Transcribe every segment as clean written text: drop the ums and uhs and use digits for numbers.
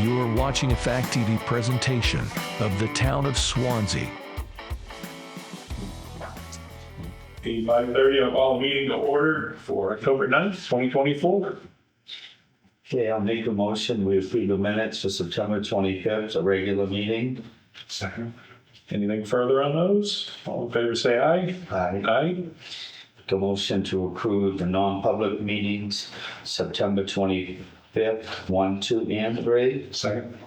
You are watching a Fact TV presentation of the town of Swanzey. 5:30, I'll call the meeting to order for October 9th, 2024. Okay, I'll make a motion. We approve the minutes for September 25th, a regular meeting. Second. Anything further on those? All in favor, say aye. Aye. Aye. Make a motion to approve the non-public meetings, September 25th, 1, 2, and 3. Second.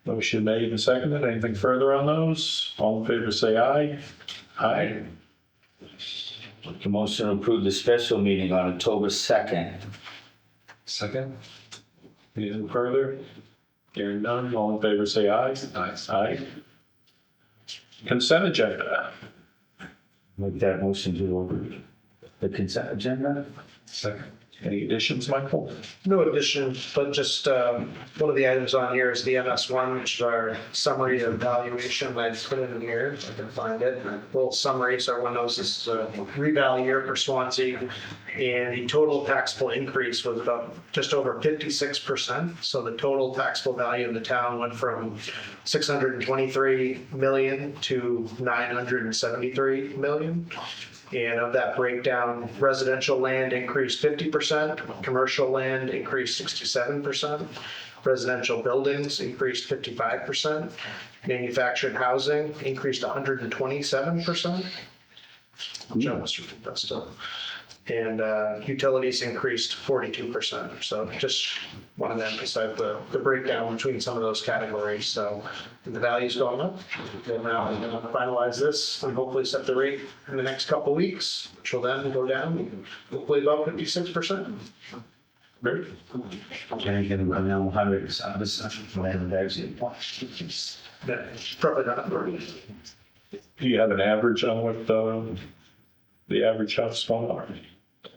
Motion made and seconded. Anything further on those? All in favor, say aye. Aye. Make a motion to approve the special meeting on October 2nd. Second. Anything further? Hearing none. All in favor, say aye. Aye. Aye. Consent agenda. Make that motion to approve the consent agenda. Second. Any additions, Michael? No additions, but just one of the items on here is the MS1, which is our summary of valuation. I just put it in here if I can find it. A little summary, so everyone knows this is a reval year for Swansea. And the total taxable increase was about just over 56%. So the total taxable value of the town went from 623 million to 973 million. And of that breakdown, residential land increased 50%, commercial land increased 67%, residential buildings increased 55%, manufactured housing increased 127%, which I was impressed with. And utilities increased 42%. So just wanted to emphasize the breakdown between some of those categories. So the value's going up. And now we're going to finalize this and hopefully set the rate in the next couple of weeks, which will then go down hopefully about 56%. Great. Anything around 100%, land exit. Probably not. Do you have an average on what the average house going on?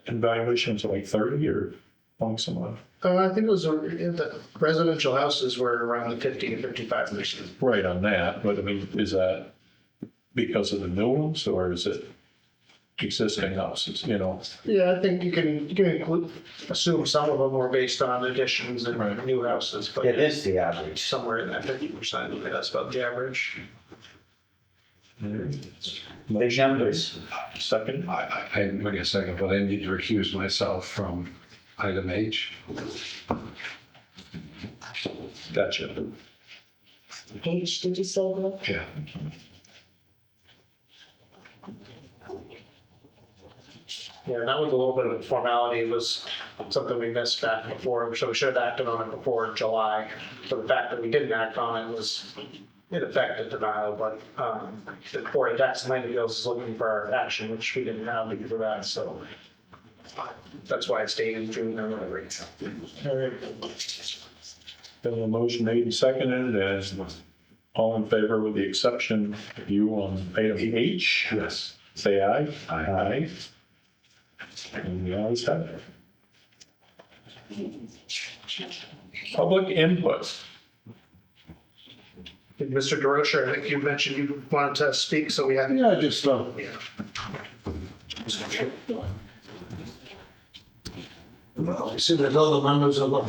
And valuations are like 30 or along somewhere? I think it was the residential houses were around the 50 to 55%. Right on that, but I mean, is that because of the new ones or is it existing houses, you know? Yeah, I think you can assume some of them were based on additions and Right. new houses, but It is the average. somewhere in that 50%. Okay, that's about the average. Big numbers. Second. I'm going to second, but I need to recuse myself from item H. Gotcha. H, did you say that? Yeah. Yeah, and that was a little bit of a formality. It was something we missed back before, so we should have acted on it before July. So the fact that we didn't act on it was in effect a denial, but the Board of Tax and Land Appeals is looking for our action, which we didn't have because of that, so that's why it's dated June or whatever. All right. Been a motion made and seconded, and all in favor with the exception of you on item H? Yes. Say aye. Aye. And the ayes have it. Public input. Mr. DeRocher, I think you mentioned you wanted to speak, so we had. Yeah, just, I see there's other members of the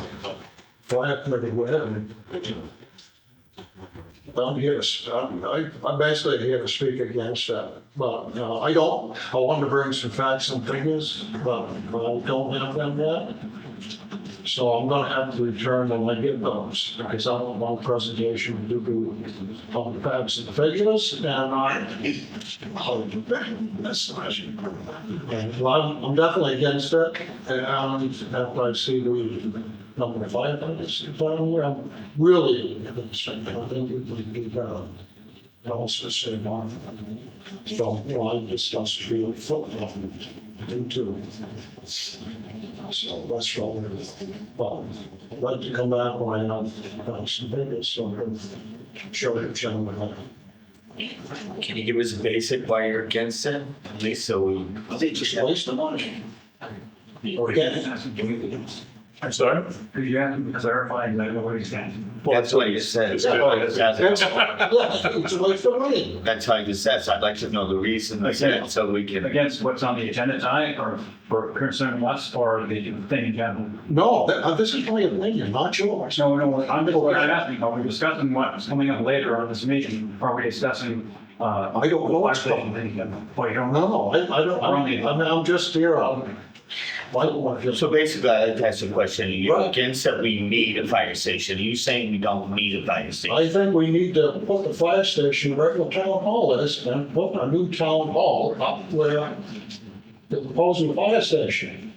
fire committee where, and I'm here to, I'm basically here to speak against that, but, I want to bring some facts and figures, but I don't have them yet. So I'm gonna have to return when I get those, because I don't want presentation to do on the facts and figures, and that's nice. And well, I'm definitely against it, and after I see the number of firefighters, I'm really against it. I think we can do better. Also say on, don't want to discuss field football into. So that's all. Well, I'd like to come back when I have some figures, so I'm sure the gentleman. Can you give us a basic why you're against it? At least so we. I think just waste the money. Or get it. I'm sorry? Could you have to clarify exactly what he's saying? That's what he says. It's a waste of money. That's how he says. I'd like to know the reason he said it so we can. Against what's on the agenda tonight, or for concerning us, or the thing in general? No, this is my opinion, not yours. No, I'm just asking, are we discussing what's coming up later on this meeting? Are we discussing, I don't know what's going on. Well, you don't No, know. I don't, I mean, I'm just here, So basically, I'd like to ask a question. Are you Right. against that we need a fire station? Are you saying we don't need a fire station? I think we need to put the fire station where the town hall is and put a new town hall up where the proposing fire station.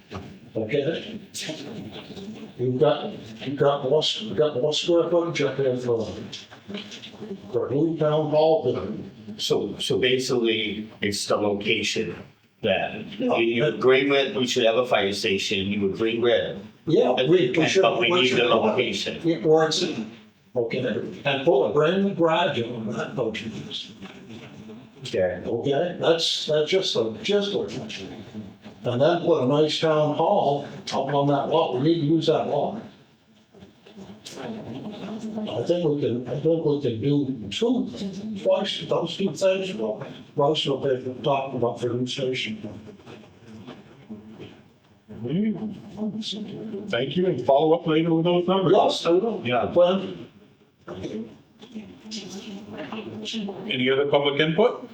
Okay? You've got more square footage up there for a new town hall building. So basically, it's the location that you agree with, we should have a fire station, you agree with. Yeah, we should. But we need the location. Yeah, where it's in, okay, and put a brand new garage on that, don't you? Okay. Okay, that's just a, and then put a nice town hall up on that lot, we need to use that lot. I think we can do twice, those two things, well, most of it we're talking about for the new station. Thank you, and follow up later with those numbers. Yes, Yeah. well, Any other public input?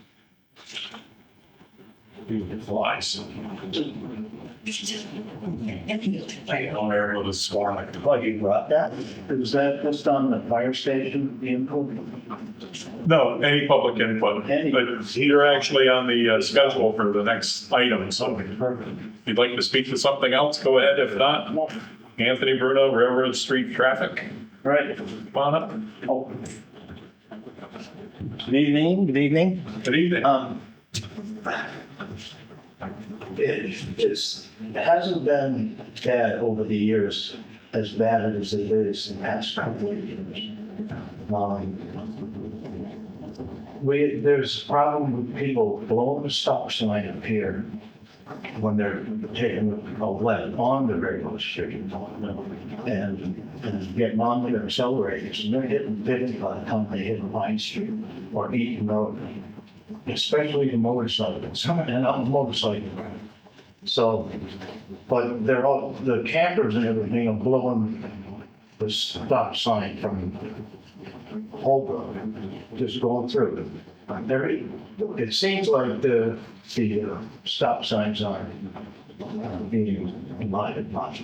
Flies. I'm able to swarm it. Oh, you brought that? Is that just on the fire station, the input? No, any public input, Any. but you're actually on the schedule for the next item, so if you'd like to speak to something else, go ahead. If not, Anthony Bruno, Railroad Street Traffic, Right. come on up. Oh. Good evening, good evening. Good evening. It hasn't been bad over the years, as bad as it is in the past couple of years. There's a problem with people blowing the stop sign up here when they're taking a left on the railroad street and getting on their accelerators, and they're hitting 50 by the time they hit Pine Street or Eaton Road, especially the motorcycles, and I'm a motorcycle. So, but they're all, the campers and everything are blowing the stop sign from Holbrook, just going through. It seems like the stop signs aren't being lighted much.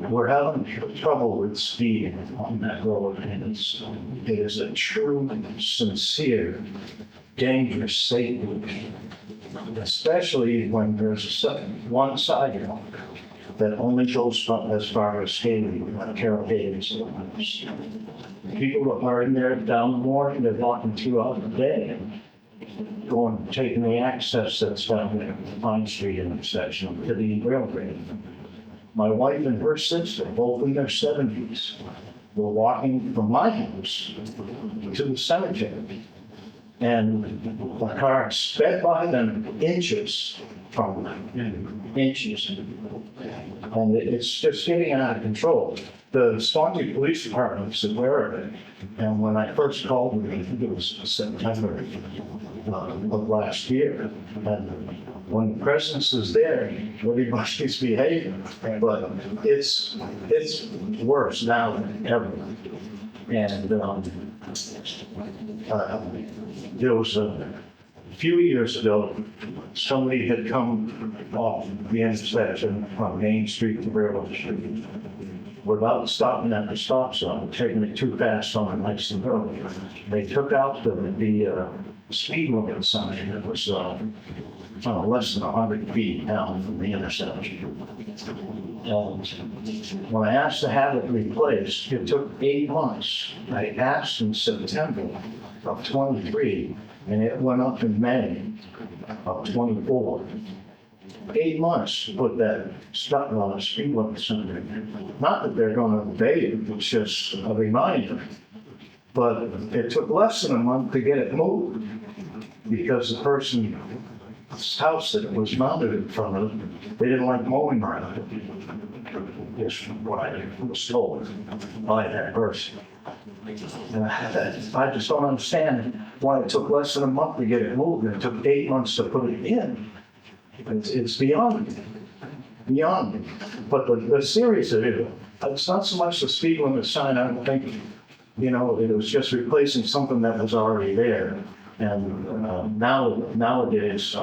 We're having trouble with speed on that road, and it is a true, sincere, dangerous safety, especially when there's one sidewalk that only goes as far as Haley, Carroll Hayes. People are in there down the morning, they're walking throughout the day, taking the access that's down there, Pine Street intersection to the railroad. My wife and her sister, both in their 70s, were walking from my house to the cemetery. And the car sped by them inches from them, inches. And it's just getting out of control. The Swanzey Police Department is aware of it. And when I first called them, I think it was September of last year. And when the presence is there, everybody's behaving. But it's worse now than ever. And there was a few years ago, somebody had come off the intersection from Main Street to Railroad Street without stopping at the stop sign, taking it too fast on a nice road. They took out the speed limit sign that was less than 100 feet down from the intersection. And when I asked to have it replaced, it took 8 months. I asked in September of 23, and it went up in May of 24. 8 months to put that stuff on a speed limit sign. Not that they're going to obey it, it's just a reminder. But it took less than a month to get it moved because the person's house that it was mounted in front of, they didn't like mowing around it. is what I was told by that person. And I just don't understand why it took less than a month to get it moved, and it took 8 months to put it in. It's beyond me. But the serious of it, it's not so much the speed limit sign, I don't think, you know, it was just replacing something that was already there. And nowadays,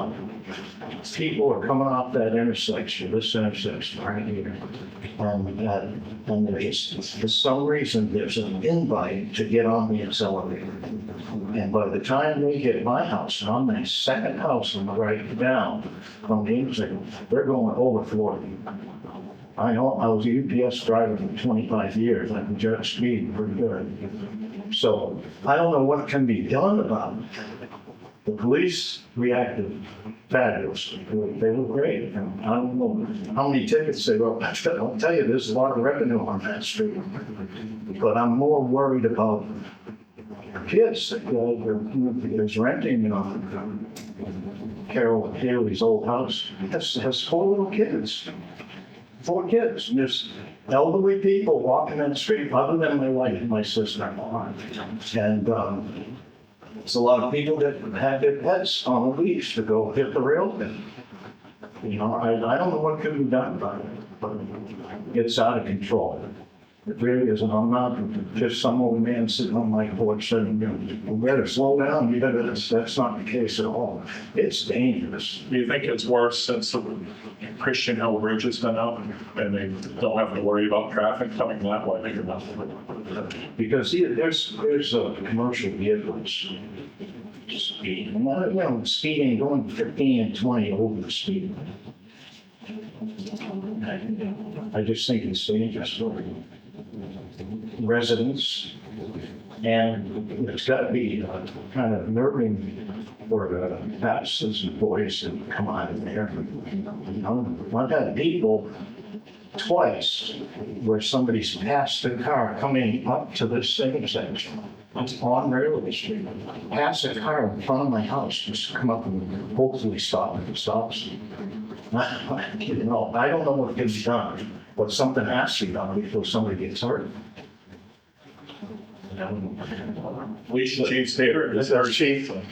people are coming off that intersection, this intersection right here. And there's, for some reason, there's an invite to get on the accelerator. And by the time they hit my house, and I'm the second house on the right down from the intersection, they're going over 40. I know, I was a UPS driver for 25 years, I can judge speed pretty good. So I don't know what can be done about it. The police reacted fabulously. They were great. And I don't know how many tickets they wrote. I'll tell you, there's a lot of revenue on that street. But I'm more worried about kids. There's renting, you know, Carol Haley's old house has 4 little kids. 4 kids. And there's elderly people walking in the street, other than my wife and my sister-in-law. And there's a lot of people that have their pets on a leash to go hit the rail bin. You know, I don't know what can be done about it, but it's out of control. It really isn't. I'm not just some old man sitting on my porch saying, you know, we better slow down. You better, that's not the case at all. It's dangerous. Do you think it's worse since the Christian Hill Bridge has been up and they don't have to worry about traffic coming that way? Because there's commercial vehicles speeding. You know, speeding, going 15 and 20 over the speed limit. I just think it's dangerous for residents, and it's got to be kind of nerving for the pastors and boys to come out of there. You know, I've had people twice where somebody's passed the car coming up to this intersection on Railway Street, passed a car in front of my house, just come up and hopefully stop if it stops. You know, I don't know what can be done, but something has to be done before somebody gets hurt. Police Chief Tater, is our chief. Nice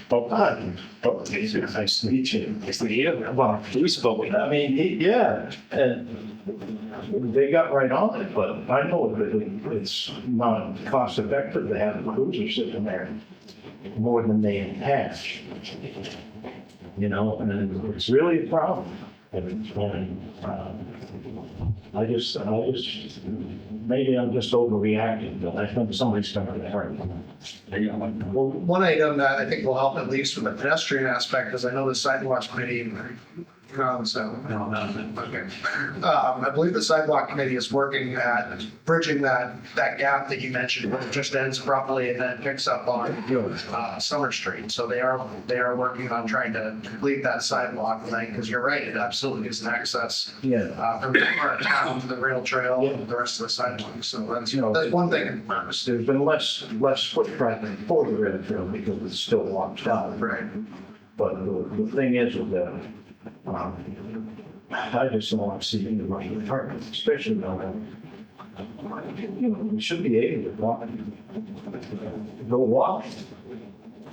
to meet you. Nice to meet you. Well, Police spoke with I mean, yeah, and they got right on it, but I know that it's not cost effective to have the cruiser sitting there more than they have. You know, and it's really a problem. And I just, maybe I'm just overreacting, but I think somebody's going to hurt. Well, one item that I think will help at least with the pedestrian aspect is I know the sidewalk committee. Okay. I believe the sidewalk committee is working at bridging that gap that you mentioned, where it just ends abruptly and then picks up on Summer Street. So they are working on trying to complete that sidewalk lane, because you're right, it absolutely is an access from our town to the rail trail and the rest of the sidewalk. So that's one thing. There's been less foot traffic for the rail trail because it's still washed out. Right. But the thing is with that, I just don't want to see anybody get hurt, especially now. You know, we should be able to go walk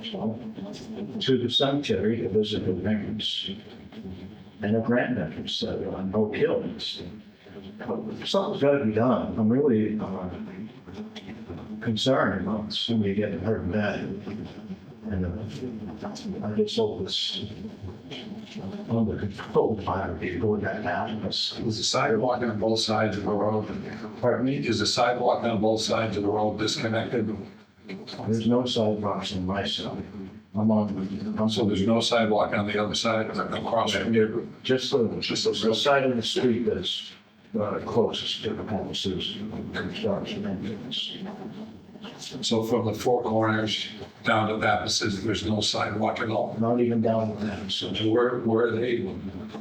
to the cemetery to visit the parents and the grandparents that are no killings. Something's got to be done. I'm really concerned about somebody getting hurt bad. And I just hope it's under control before that happens. Is the sidewalk on both sides of the road? Pardon me? Is the sidewalk on both sides of the road disconnected? There's no sidewalks on my side. So there's no sidewalk on the other side across from you? Just the side of the street that's closest to the houses, construction entrance. So from the four corners down to Baptist, there's no sidewalk at all. Not even down to that. So where are they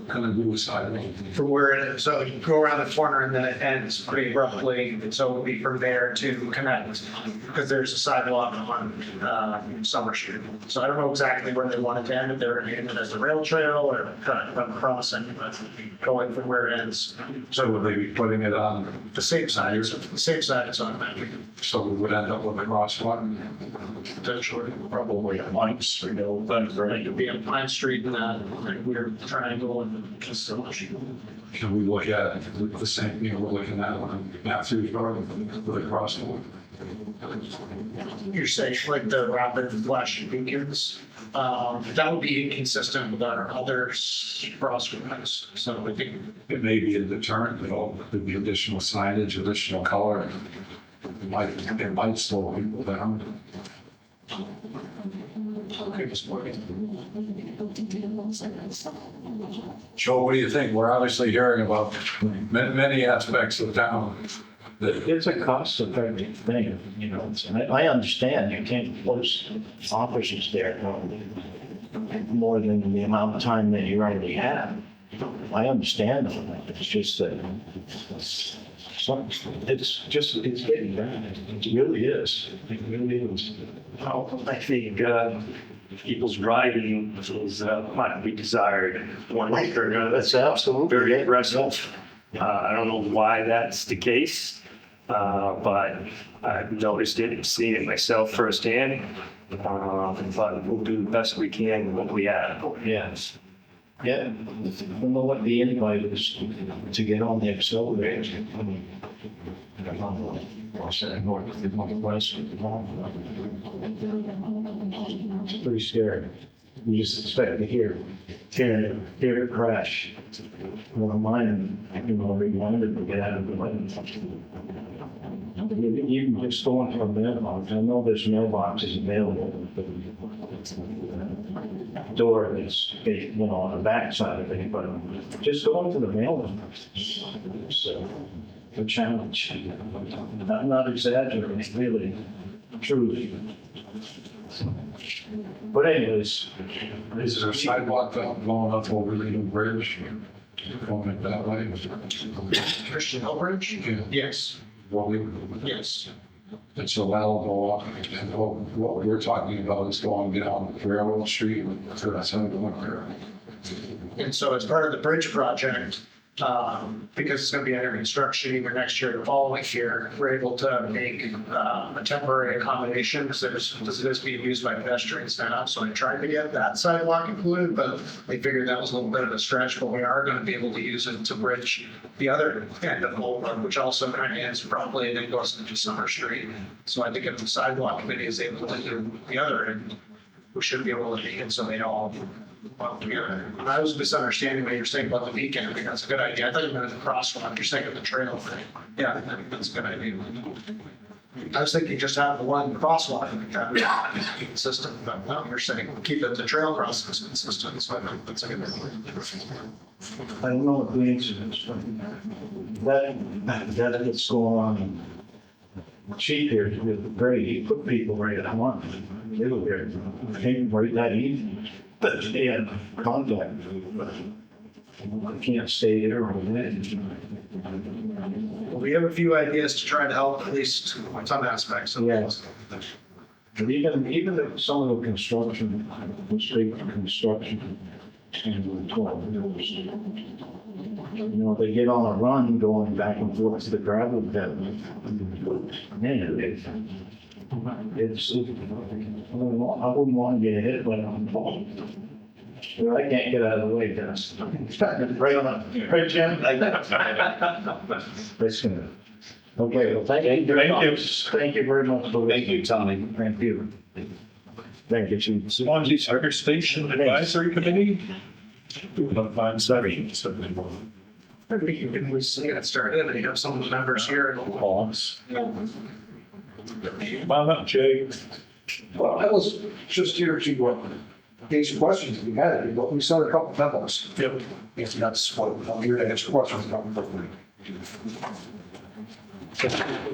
gonna do a sidewalk? From where it is, so you go around the corner and then it ends pretty abruptly, so it would be from there to connect, because there's a sidewalk on Summer Street. So I don't know exactly where they want it to end, if they're gonna end it as a rail trail or kind of come crossing, but going from where it ends. So would they be putting it on, The same side, the same side is automatic, so we would end up with a crosswalk? potentially. Probably a Pine Street, but It could be on Pine Street and that like weird triangle and just so much. Can we look at the same, we're looking at on Matthews Road with a crosswalk? You're saying like the rapid flashing beacons, that would be inconsistent with our other crosswalks. So I think It may be a deterrent, though, could be additional signage, additional color. It might slow people down. Joe, what do you think? We're obviously hearing about many aspects of town. It's a cost-effective thing, you know, I understand you can't post officers there more than the amount of time that you already have. I understand all that, it's just that it's getting bad, it really is, it really is. I think people's driving is might be desired one way or another. That's absolutely. Very aggressive. I don't know why that's the case, but I've noticed it and seen it myself firsthand. But we'll do the best we can with what we have. Yes. Yeah, I don't know what the invite is to get on the accelerator. It's pretty scary. You just expect to hear it crash. Well, mine, reminded to get out of the way. Even just going from mailbox, I know there's mailboxes available, but door that's, on the back side of it, but just going to the mailbox is a challenge. I'm not exaggerating, really, truly. But anyways, Is there a sidewalk going up over the new bridge? Going that way? Christian Hill Bridge? Yeah. Yes, Well, yes. and so that'll go up, and what we're talking about is going down Railroad Street to that side of there. And so as part of the bridge project, because it's going to be under construction either next year or the following year, we're able to make a temporary accommodation because this is being used by pedestrians now. So I tried to get that sidewalk included, but they figured that was a little bit of a stretch, but we are going to be able to use it to bridge the other end of Old Road, which also kind of ends abruptly and then goes into Summer Street. So I think if the sidewalk committee is able to do the other end, we should be able to make it so they all well together. I was misunderstanding what you're saying about the weekend. I think that's a good idea. I thought you meant the crosswalk. You're saying the trail thing. Yeah, I think that's a good idea. I was thinking just have the one crosswalk like that, consistent, but no, you're saying keep it the trail crossings consistent. So I think that's a good idea. I don't know what the answer is, but that is going on. Chief here, great, he put people right at home. They were there, came right that evening, but they had contact. I can't stay there all day. Well, we have a few ideas to try to help at least some aspects. Yes. But even some of the construction, the street construction, and they get on a run going back and forth to the gravel pit. Man, it's, I wouldn't want to get hit by them. I can't get out of the way, Dennis. Right on, right, Jim? Listen. Okay, well, thank you. Thank you very much. Thank you, Tommy. Thank you. Thank you, Chief. Swansea Fire Station Advisory Committee? Sorry. We can get started and you have some of the members here. Pause. Come on up, Jay. Well, I was just here to answer questions if you had any, but we sent a couple memos. Yep. If that's what I'm here to answer questions about.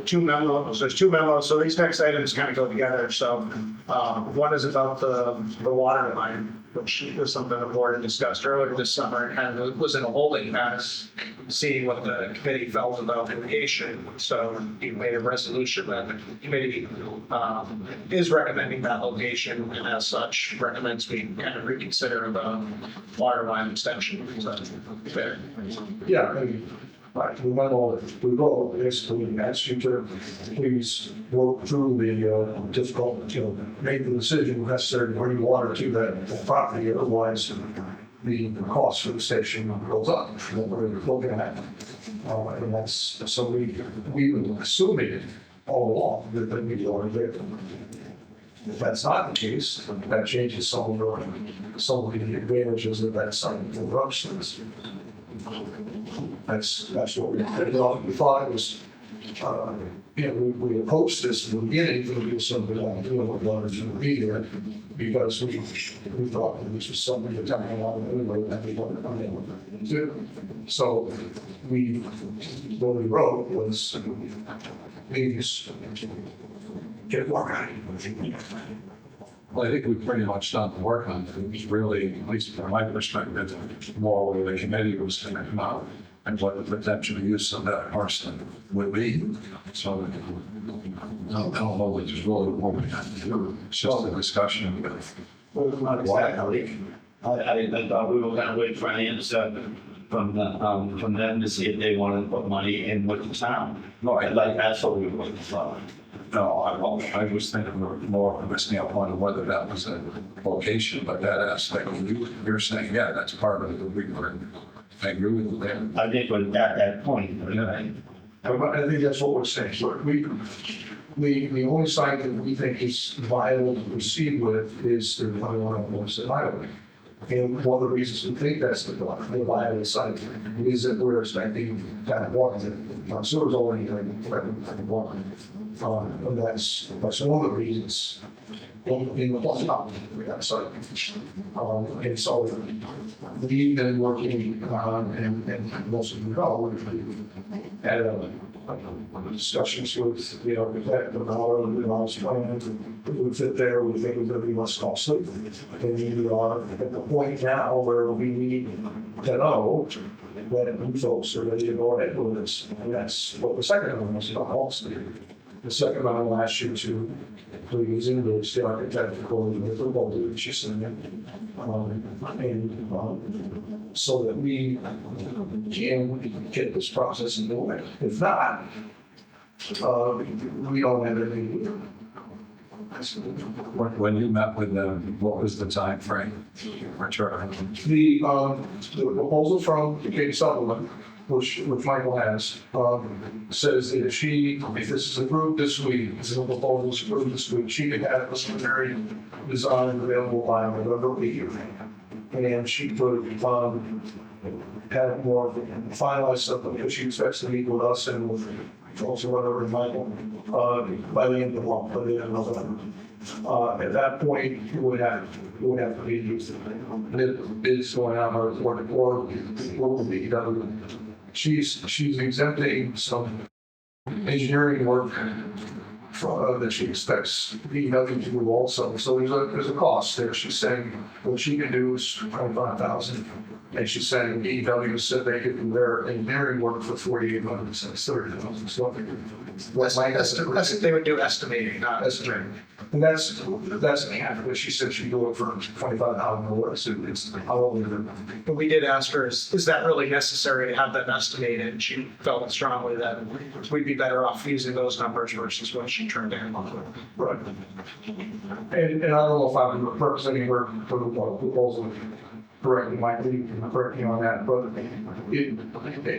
Two memos, there's two memos, so these next items kind of go together, so, one is about the water line, which was something the board had discussed earlier this summer, and kind of was in a holding pattern, seeing what the committee felt about irrigation, so you made a resolution that the committee, is recommending that location, and as such, recommends we kind of reconsider the water line extension, so, fair. Yeah, I mean, like, we wrote, basically asked you to please work through the difficult, make the decision necessary to bring water to that property, otherwise the cost for the station goes up, what we're looking at. And that's, so we were assuming all along that the media are there. If that's not the case, that changes some of the advantages of that site interruptions. That's what we thought it was, we approached this in the beginning, to do something like doing what wanted to be there, because we thought that this was something that town wanted anyway, that we wanted to do. So what we wrote was, please get work on it. Well, I think we've pretty much done the work on it. It was really, at least from my perspective, more where the committee was going to come out and what the potential use of that parcel would be. So I don't know what there's really what we have to do. It's just a discussion. Not exactly. I thought we were gonna wait for an answer from them to see if they wanted to put money in with the town. No, Like, that's what we were waiting for. No, I was thinking more from a standpoint of whether that was a location, but that aspect, you're saying, yeah, that's part of the report. I agree with you there. I think we're at that point, right? I think that's what we're saying. So the only site that we think is viable to proceed with is the 21 on Wilson Highway. And one of the reasons we think that's the viable site is that we're expecting that water, our sewer's already in water. And that's one of the reasons in the plus up we got site. And so we've been working and most of you know, we've had discussions with the architect about the house plan. It would fit there, we think it would be less costly. And we are at the point now where we need to know that you folks are ready to go ahead with this. And that's what the second one was about also. The second one I asked you to please engage the architect according with the proposal that you submitted. So that we can get this process moving. If not, we don't have any. When you met with them, what was the time frame? The proposal from Katie Sutherland, which Michael has, says that if this is approved this week, if the proposal is approved this week, she could have a preliminary design available by November week. And she could have more finalized stuff because she expects to meet with us and with also whatever Michael by the end of the month, by the end of November. At that point, it would have to be used. And it is going on our report or will be done. She's exempting some engineering work that she expects DPW to do also. So there's a cost there. She's saying what she can do is $25,000. And she's saying DPW said they could do their engineering work for $4,800, so it's $30,000. So They would do estimating, not estimating. and that's what she said she'd do it for $25,000. So it's how But we did ask her, is that really necessary to have that estimated? And she felt strongly that we'd be better off using those numbers versus what she turned in. right. And I don't know if I'm representing her for the proposal correctly, Mike, you can correct me on that, but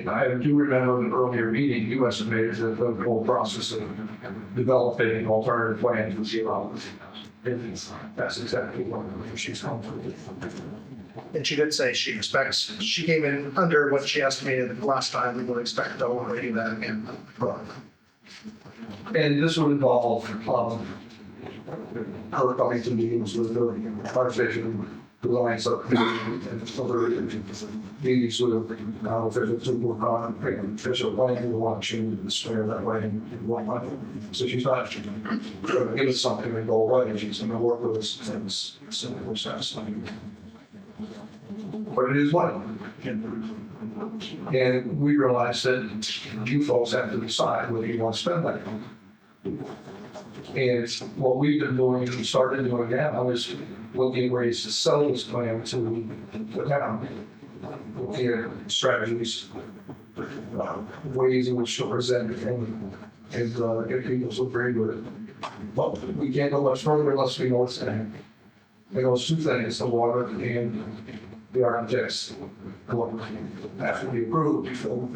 I do remember in an earlier meeting, you estimated that the whole process of developing an alternative plan was zero. And that's exactly what she's come to. And she did say she came in under what she estimated last time. We would expect to overrate that again. And this would involve her coming to meetings with the fire station designs up and other these sort of, officials to work on, official planning, we want to change the square that way and whatnot. So she's not going to give us something and go away, she's going to work with us and simple satisfying. But it is money. And we realize that you folks have to decide whether you want to spend that. And what we've been doing, and started doing now, is looking at ways to sell this plan to the town. Looking at strategies, ways in which to present it and get people to agree with it. But we can't go much further unless we know what's going to happen. And those two things, the water and the architects, have to be approved before.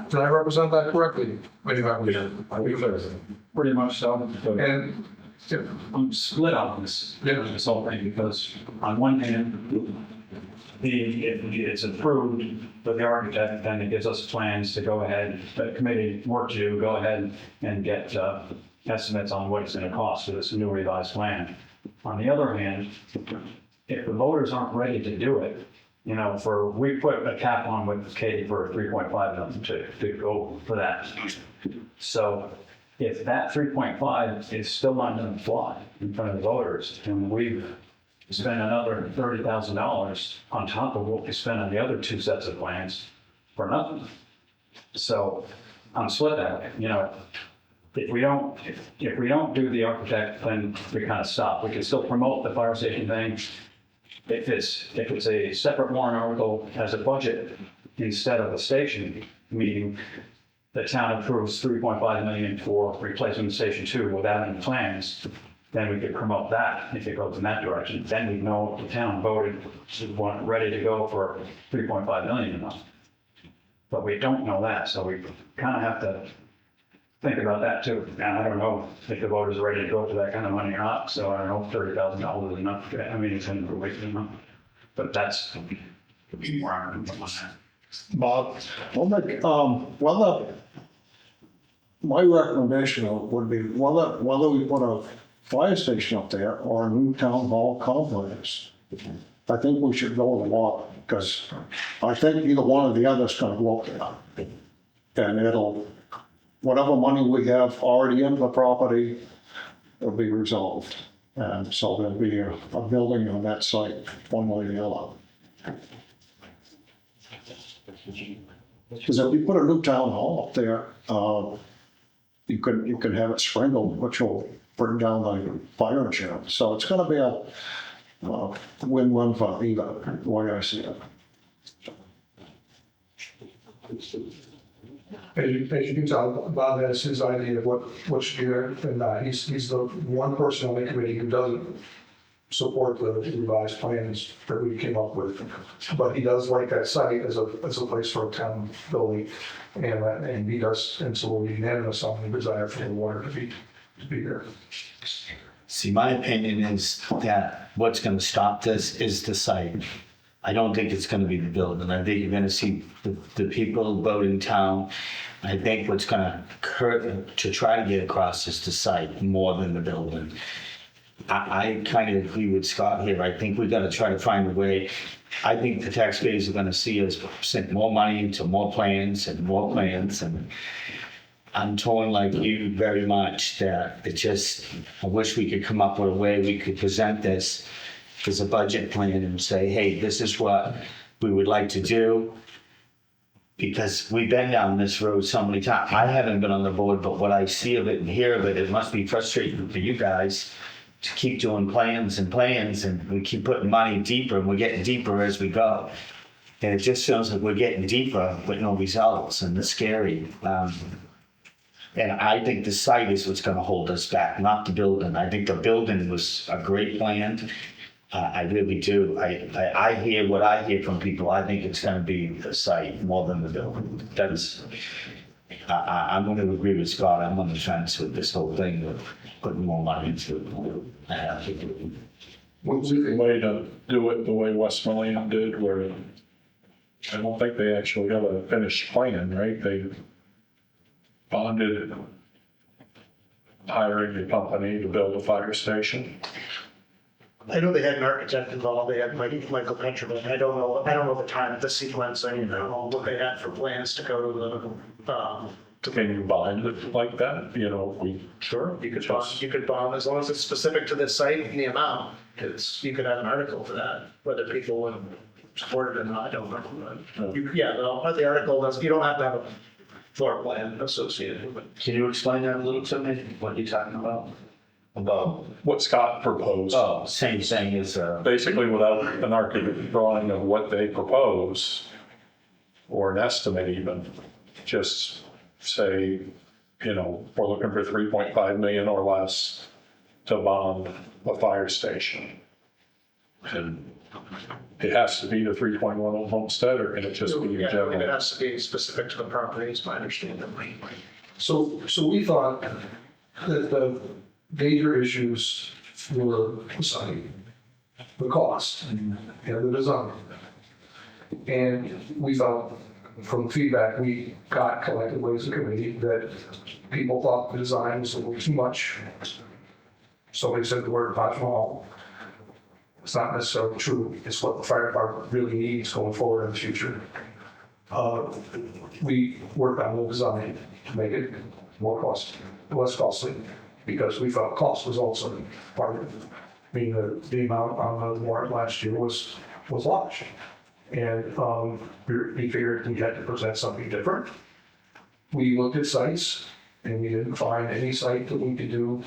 Did I represent that correctly? Pretty Pretty much so. And, yeah, I'm split on this whole thing, because on one hand, if it's approved with the architect, then it gives us plans to go ahead, the committee work to go ahead and get estimates on what it's gonna cost for this new revised plan. On the other hand, if the voters aren't ready to do it, you know, we put a cap on with Katie for 3.5 million to go for that. So if that 3.5 is still not gonna fly in front of the voters, and we've spent another $30,000 on top of what we spent on the other two sets of plans for nothing. So I'm split that way, you know. If we don't do the architect, then we kind of stop. We can still promote the fire station thing. If it's a separate warrant article as a budget instead of a station, meaning the town approves 3.5 million for replacement of Station 2 without any plans, then we could promote that if it goes in that direction. Then we know the town voted, ready to go for 3.5 million or not. But we don't know that, so we kind of have to think about that too. And I don't know if the voters are ready to go for that kind of money or not, so I don't know if $30,000 is enough. I mean, it's in the way, you know, but that's where I'm on that. Bob, I'll make, whether, my recommendation would be whether we put a fire station up there or a new town hall complex. I think we should go with the water, because I think either one or the other is gonna go up there. And it'll, whatever money we have already in the property will be resolved. And so there'll be a building on that site, one way or the other. Because if you put a new town hall up there, you could have it sprinkled, which will bring down the fire insurance. So it's gonna be a win-win for either, the way I see it. as you can tell, Bob has his idea of what should be there, and he's the one person on the committee who doesn't support the revised plans that we came up with. But he does like that site as a place for a town building, and he does, and so we're unanimous on the desire for the water to be there. See, my opinion is that what's gonna stop this is the site. I don't think it's gonna be the building. I think you're gonna see the people voting town. I think what's gonna hurt to try to get across is the site more than the building. I kind of agree with Scott here. I think we gotta try to find a way. I think the taxpayers are gonna see us send more money into more plans, and I'm torn like you very much that I wish we could come up with a way we could present this as a budget plan and say, hey, this is what we would like to do. Because we've been down this road so many times. I haven't been on the board, but what I see of it and hear of it, it must be frustrating for you guys to keep doing plans, and we keep putting money deeper, and we're getting deeper as we go. And it just feels like we're getting deeper with no results, and it's scary. And I think the site is what's gonna hold us back, not the building. I think the building was a great plan. I really do. I hear what I hear from people. I think it's gonna be the site more than the building. I'm gonna agree with Scott. I'm on the fence with this whole thing of putting more money into it. What's the way to do it the way Westmoreland did, where I don't think they actually have a finished plan, right? They bonded hiring a company to build a fire station. I know they had an architect involved, they had Michael Petrovic, I don't know the time, the sequencing, and I don't know what they had for plans to go to the, Can you bind it like that? You know, sure. you could bond, as long as it's specific to this site and the amount, you could have an article for that, whether people would support it or not, I don't know. But the article does, you don't have to have a floor plan associated with it. Can you explain that a little to me, what you're talking about? About, What Scott proposed, same thing as, basically without an architect drawing of what they propose, or an estimate even, just say, you know, we're looking for 3.5 million or less to bond a fire station. And it has to be the 3.1 homestead, or can it just be Yeah, general? it has to be specific to the property, is my understanding. So we thought that the major issues were the site, the cost, and the design. And we thought, from feedback we got collectively as a committee, that people thought the design was a little too much. Somebody said the word Taj Mahal. It's not necessarily true. It's what the fire department really needs going forward in the future. We worked on the design to make it less costly, because we felt cost was also part of it. I mean, the amount on the warrant last year was large. And we figured we had to present something different. We looked at sites, and we didn't find any site that we could do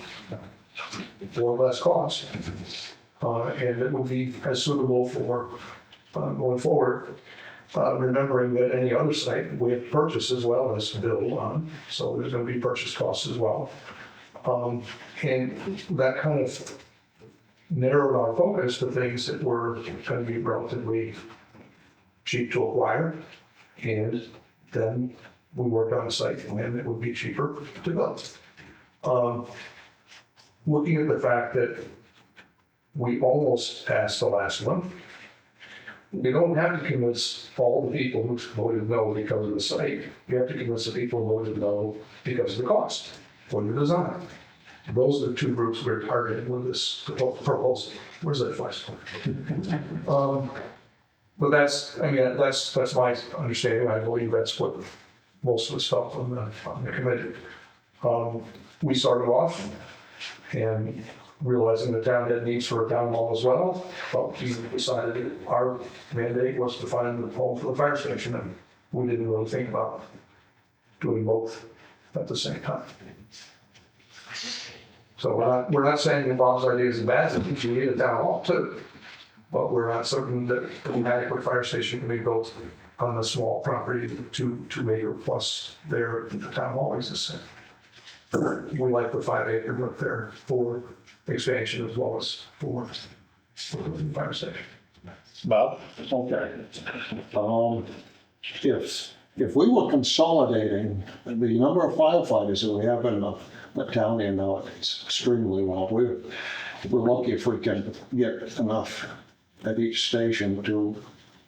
for less cost. And it will be as suitable for going forward. Remembering that any other site we have purchase as well as build on, so there's going to be purchase costs as well. And that kind of narrowed our focus to things that were going to be relatively cheap to acquire. And then we worked on a site plan that would be cheaper to build. Looking at the fact that we almost passed the last one, we don't have to convince all the people who voted no because of the site. You have to convince the people who voted no because of the cost or the design. Those are the two groups we're targeting with this proposal. Where's that flash? But that's my understanding. I believe that's what most of us felt on the committee. We started off and realizing the town had needs for a town hall as well, but we decided that our mandate was to find the home for the fire station, and we didn't really think about doing both at the same time. So we're not saying that Bob's idea is bad, I think you need a town hall too, but we're not certain that an adequate fire station can be built on a small property, two acre plus there, the town hall exists in. We like the 5 acre up there for expansion as well as for the fire station. Bob? Okay. If we were consolidating the number of firefighters that we have in the town here now, it's extremely well. We're lucky if we can get enough at each station to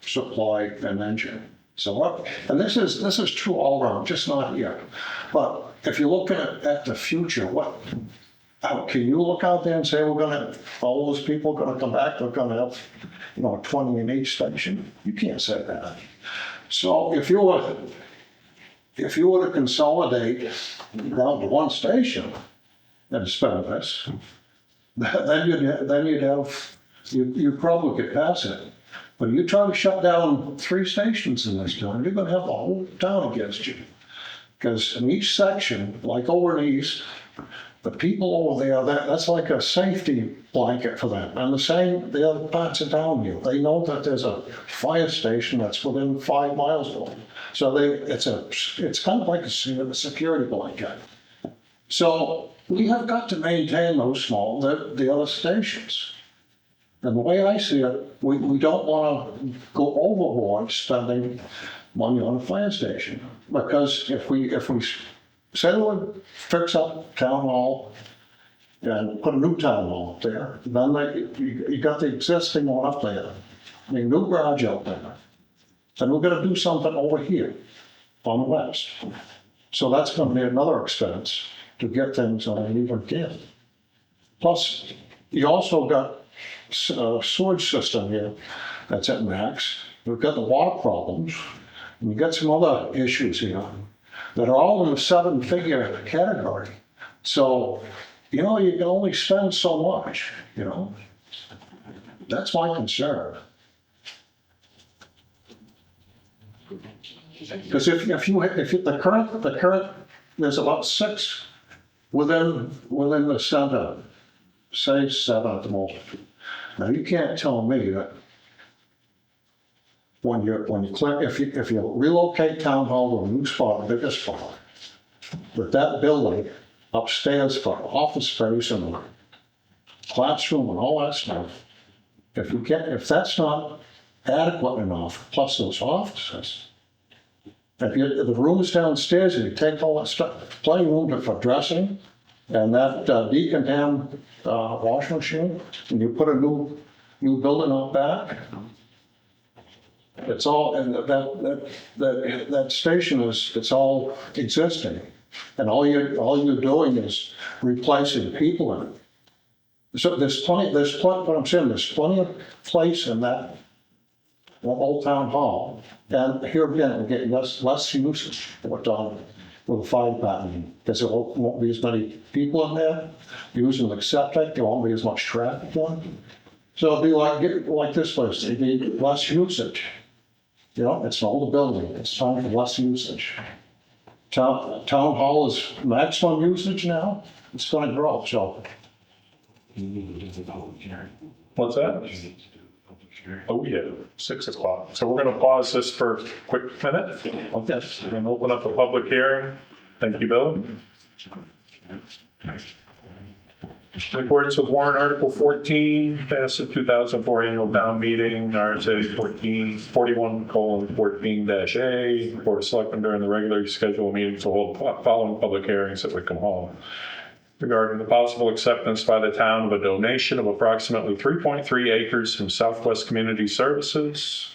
supply an engine. So, and this is true all around, just not here. But if you're looking at the future, can you look out there and say all those people are gonna come back, they're gonna have, 20 in each station? You can't say that. So if you were to consolidate down to one station and spend this, then you'd probably get past it. But you try to shut down 3 stations in this town, you're gonna have the whole town against you. Because in each section, like over in the east, the people over there, that's like a safety blanket for them. And the other parts of town here, they know that there's a fire station that's within 5 miles of them. So it's kind of like a security blanket. So we have got to maintain the other stations. And the way I see it, we don't want to go overboard spending money on a fire station. Because if we say we'll fix up town hall and put a new town hall up there, then you got the existing one up there, the new garage up there. Then we're gonna do something over here on the west. So that's gonna be another expense to get things on an even keel. Plus, you also got sewage system here that's at max. We've got the water problems. And we've got some other issues here that are all in the 7-figure category. So, you know, you can only spend so much, you know. That's my concern. Because if the current, there's about 6 within the center, say 7 at the moment. Now you can't tell me that when you click, if you relocate town hall to a new spot, a bigger spot, that building upstairs for office space and classroom and all that stuff, if that's not adequate enough, plus those offices, if the rooms downstairs, and you take all that stuff, plenty of room for dressing, and that decon washing machine, and you put a new building out back, it's all, and that station it's all existing, and all you're doing is replacing people in it. So what I'm saying, there's plenty of place in that old town hall. And here again, we're getting less usage with the fire department, because there won't be as many people in there using the septic, there won't be as much traffic on. So it'll be like this place, it'd be less usage. You know, it's an older building, it's time for less usage. Town hall is maximum usage now, it's gonna grow, so. What's that? Oh, yeah, 6 o'clock. So we're going to pause this for a quick minute. Okay. And open up the public hearing. Thank you, Bill. In accordance with warrant article 14, passed the 2004 annual town meeting, RSA 41:14-A, Board of Selectmen during the regularly scheduled meetings to hold following public hearings that would come home. Regarding the possible acceptance by the town of a donation of approximately 3.3 acres from Southwest Community Services.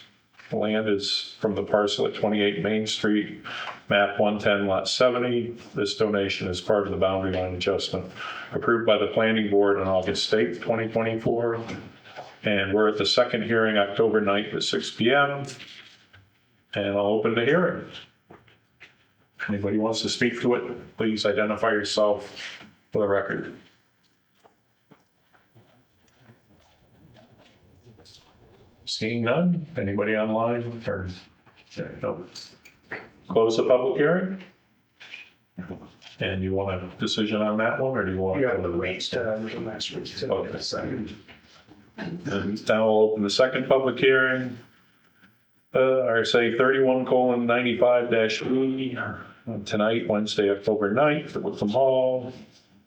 The land is from the parcel at 28 Main Street, map 110, lot 70. This donation is part of the boundary line adjustment approved by the planning board on August 8th, 2024. And we're at the second hearing, October 9th at 6 p.m. And I'll open the hearing. Anybody wants to speak to it, please identify yourself for the record. Seeing none, anybody online or no? Close the public hearing? And you want a decision on that one, or do you want? You have the rates to the next week. Okay. And now we'll open the second public hearing. RSA 31:95-E tonight, Wednesday, October 9th at Wickham Hall.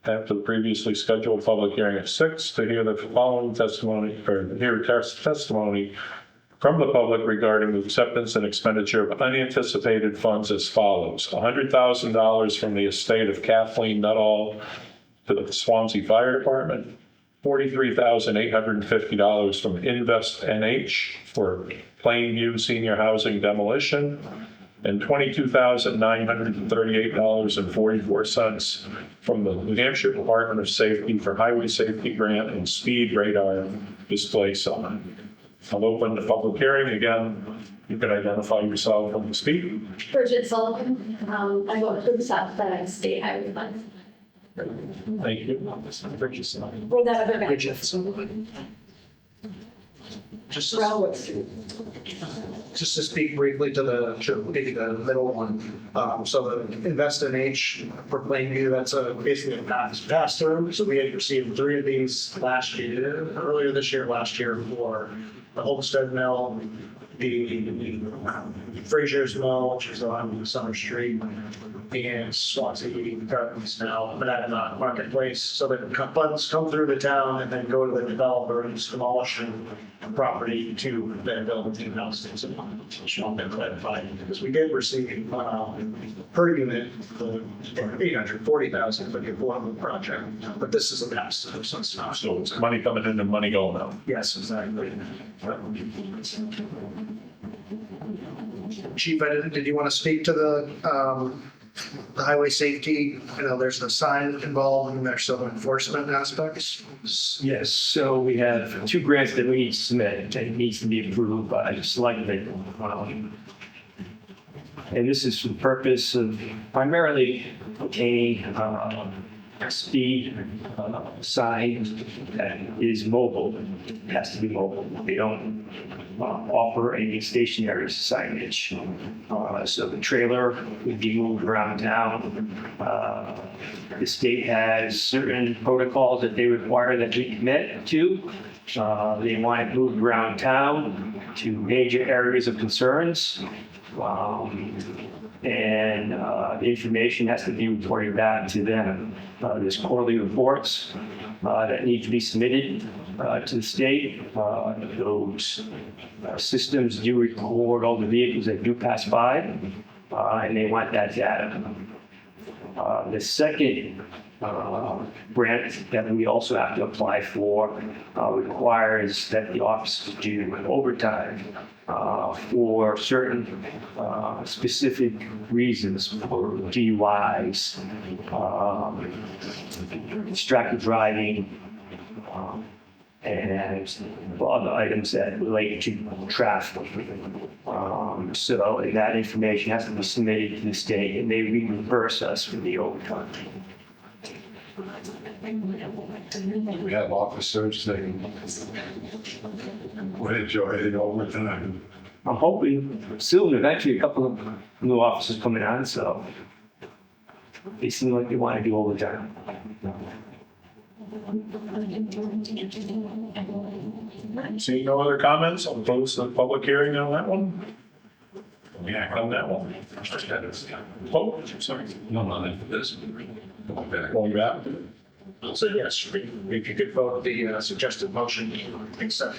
After the previously scheduled public hearing at 6 to hear the following testimony, or hear testimony from the public regarding the acceptance and expenditure of unanticipated funds as follows. $100,000 from the estate of Kathleen Nuttall to the Swanzey Fire Department, $43,850 from Invest NH for Plainview Senior Housing demolition, and $22,938.44 from the New Hampshire Department of Safety for Highway Safety Grant and Speed Radar Display Sign. I'll open the public hearing again. You can identify yourself and speak. Bridget Sullivan, I work for the South State Highway Fund. Thank you. We're that other guy. Bridget. Just to speak briefly to maybe the middle one. So the Invest in H for Plainview, that's basically a pass through. So we had received 3 of these earlier this year, last year, for the Homestead Mill, the Frazier's Mill, which is on Summer Street, and Swanzey Gardens now, but at a marketplace. So the funds come through the town and then go to the developer who's demolishing the property to then build new houses. And it's not been clarified because we did receive per unit the $840,000 for the affordable project, but this is a pass through, so it's not. So it's money coming in and money going out. Yes, exactly. Chief, did you want to speak to the the highway safety, there's the sign involved and there's some enforcement aspects. Yes, so we have 2 grants that we need to submit, and it needs to be approved by the selectmen. And this is for the purpose of primarily obtaining a speed sign that is mobile. It has to be mobile. They don't offer any stationary signage. So the trailer would be moved around town. The state has certain protocols that they require that we commit to. They want it moved around town to major areas of concerns. And the information has to be reported back to them. There's quarterly reports that need to be submitted to the state. Those systems do record all the vehicles that do pass by, and they want that data. The second grant that we also have to apply for requires that the officers do overtime for certain specific reasons, for DUIs, distracted driving, and other items that relate to traffic. So and that information has to be submitted to the state, and they reimburse us for the overtime. We have officers that would enjoy the overtime. I'm hoping soon, eventually, a couple of new officers coming on, so they seem like they want to do overtime. Seeing no other comments, I'll close the public hearing on that one. Yeah, on that one. Oh, sorry. No, this. Going back. So yes, if you could vote the suggested motion, accept.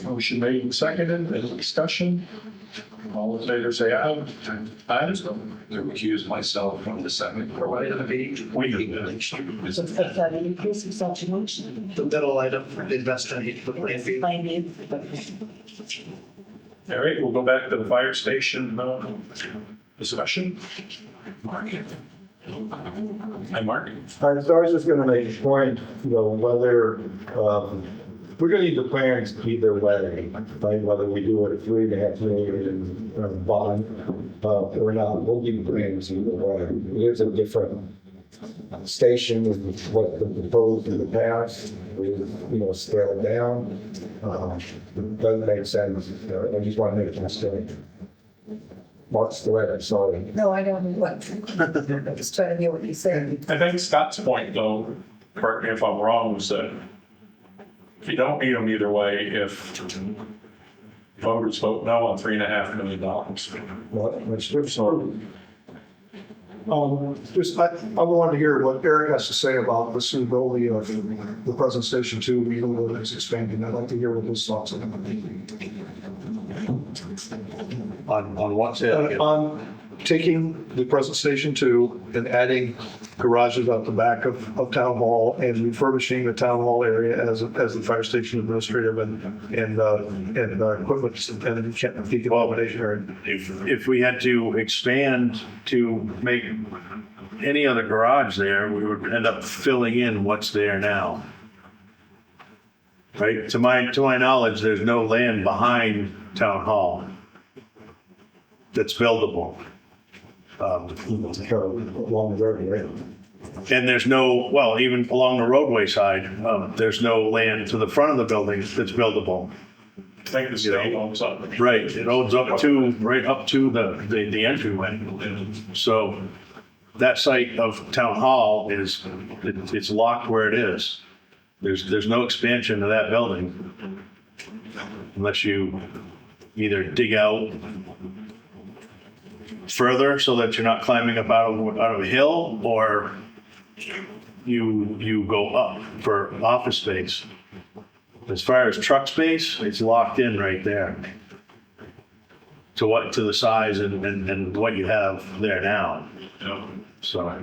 Motion made and seconded, any discussion? All in favor say aye. Aye. To recuse myself from the second. Or what item B? So that increases such a motion. The middle item, investigate the plan B. All right, we'll go back to the fire station discussion. Hi, Mark. So I was just gonna make a point, whether, we're gonna need the plans either way, right? Whether we do it at $3.5 million in bond, or not, we'll give you plans either way. It is a different station than what the proposed in the past, we, scale down. It doesn't make sense, I just wanna make that straight. Mark's the way, I'm sorry. No, I don't know what. I'm just trying to hear what you're saying. I think Scott's point, though, correct me if I'm wrong, was that if you don't need them either way, if voters vote no on $3.5 million. Which we're sorry. Just, I wanted to hear what Eric has to say about the suitability of the present Station 2, even though it's expanding. I'd like to hear what his thoughts are. On what's it? On taking the present Station 2 and adding garages out the back of Town Hall and refurbishing the Town Hall area as the fire station administrative and equipment and decontamination area. If we had to expand to make any other garage there, we would end up filling in what's there now. Right? To my knowledge, there's no land behind Town Hall that's buildable. Along the road, right? And there's no, well, even along the roadway side, there's no land to the front of the building that's buildable. I think the state owns up. Right, it owns right up to the entryway. So that site of Town Hall it's locked where it is. There's no expansion of that building unless you either dig out further so that you're not climbing up out of a hill, or you go up for office space. As far as truck space, it's locked in right there to the size and what you have there now. So. I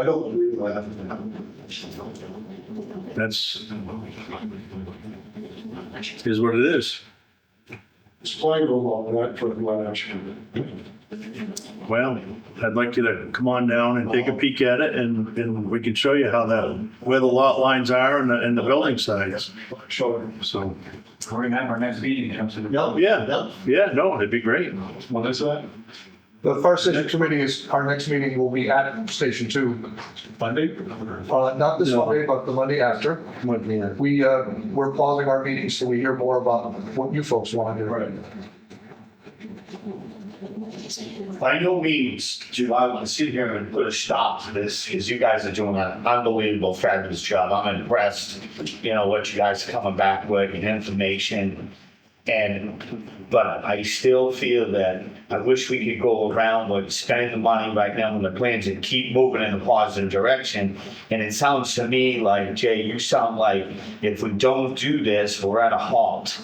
don't agree with that. That's is what it is. There's plenty of room on that for one action. Well, I'd like you to come on down and take a peek at it, and we can show you how where the lot lines are and the building size. Sure. So, Remember, our next meeting comes to the. yeah, no, it'd be great. What is that? The Fire Station Committee our next meeting will be at Station 2. Monday? Not this Monday, but the Monday after. We're pausing our meetings till we hear more about what you folks want to do. Right. By no means do I want to sit here and put a stop to this, because you guys are doing an unbelievable, fabulous job. I'm impressed, what you guys are coming back with and information. But I still feel that I wish we could go around with spending the money right now on the plans and keep moving in a positive direction. And it sounds to me like, Jay, you sound like if we don't do this, we're at a halt.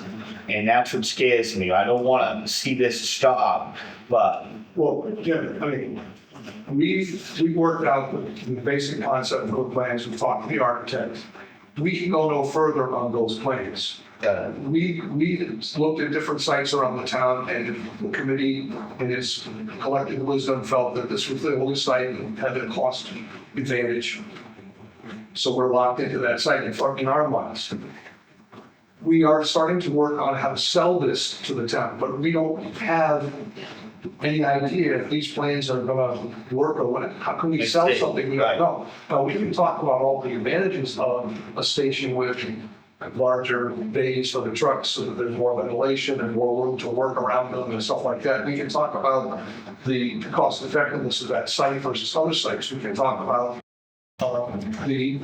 And that's what scares me. I don't want to see this stop, but. Well, Jim, I mean, we worked out the basic concept of the plans, we talked to the architect. We can go no further on those plans. We looked at different sites around the town, and the committee, in its collective wisdom, felt that this was the only site that had a cost advantage. So we're locked into that site in our minds. We are starting to work on how to sell this to the town, but we don't have any idea if these plans are gonna work or what. How can we sell something we don't know? Now, we can talk about all the advantages of a station with larger bays for the trucks, so that there's more ventilation and more room to work around them and stuff like that. We can talk about the cost effectiveness of that site versus other sites. We can talk about adding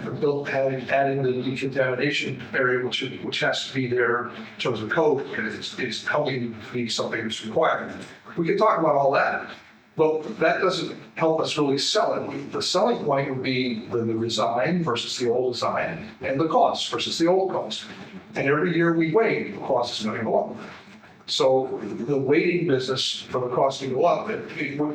the decontamination area, which has to be there in terms of code, because it's helping be something that's required. We can talk about all that, but that doesn't help us really sell it. The selling point would be the design versus the old design, and the cost versus the old cost. And every year we wait, the cost is going to go up. So the waiting business for the cost to go up,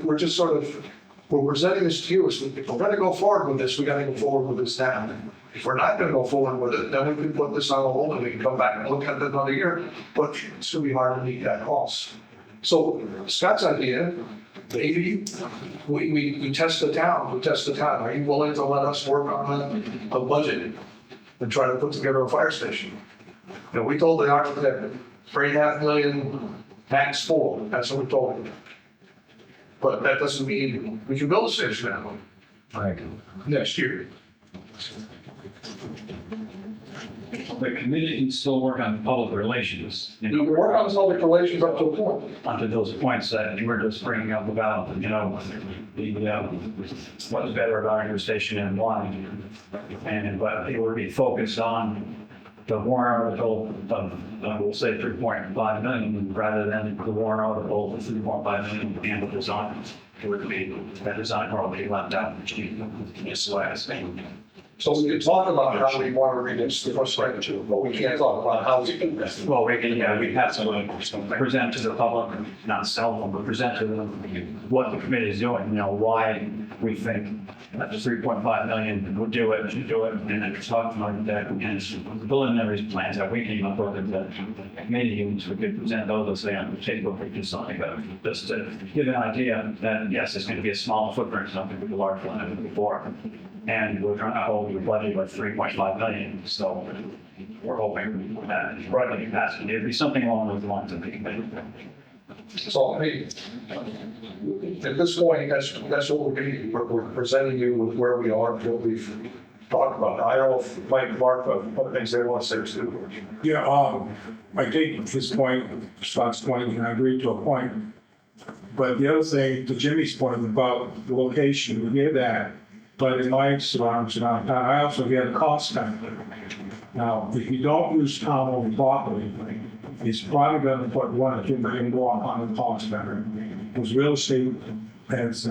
we're just sort of, we're presenting this to you as if we're going to go forward with this, we got to go forward with this now. If we're not going to go forward with it, then we can put this on hold and we can come back and look at it another year. But it's going to be hard to meet that cost. So Scott's idea, maybe we test the town. Are you willing to let us work on a budget and try to put together a fire station? We told the architect $3.5 million, max 4. That's what we told him. But that doesn't mean we can build a station now. Right. Next year. The committee can still work on public relations. We can work on public relations up to a point. Onto those points that you were just bringing up about, what's better about your station and why. But it would be focused on the warrant article of, we'll say 3.5 million, rather than the warrant article of 3.5 million and the design. It would be, that design probably left out, which is the way I say. So we can talk about how we want to reduce the percentage, but we can't talk about how we do that. Well, we have to present to the public, not sell them, but present to them what the committee is doing, why we think that the 3.5 million would do it, should do it, and then talk about that, and it's preliminary plans that we came up with, that committee units, we could present those, let's say, on Facebook or do something, but just to give an idea that, yes, it's going to be a small footprint, something with a large one before. And we're trying to hold the budget at 3.5 million, so we're hoping that broadly capacity, it'd be something along those lines of the committee. So, I mean, at this point, that's what we're doing. We're presenting you with where we are, what we've talked about. I don't know if Mike and Mark have other things they want to say too. Yeah, I take this point, Scott's point, and I agree to a point. But the other thing, to Jimmy's point about the location, we hear that. But in my surroundings, I also hear the cost factor. Now, if you don't use town-owned property, it's probably going to put $1 or $2 million more on the cost factor. Because real estate, as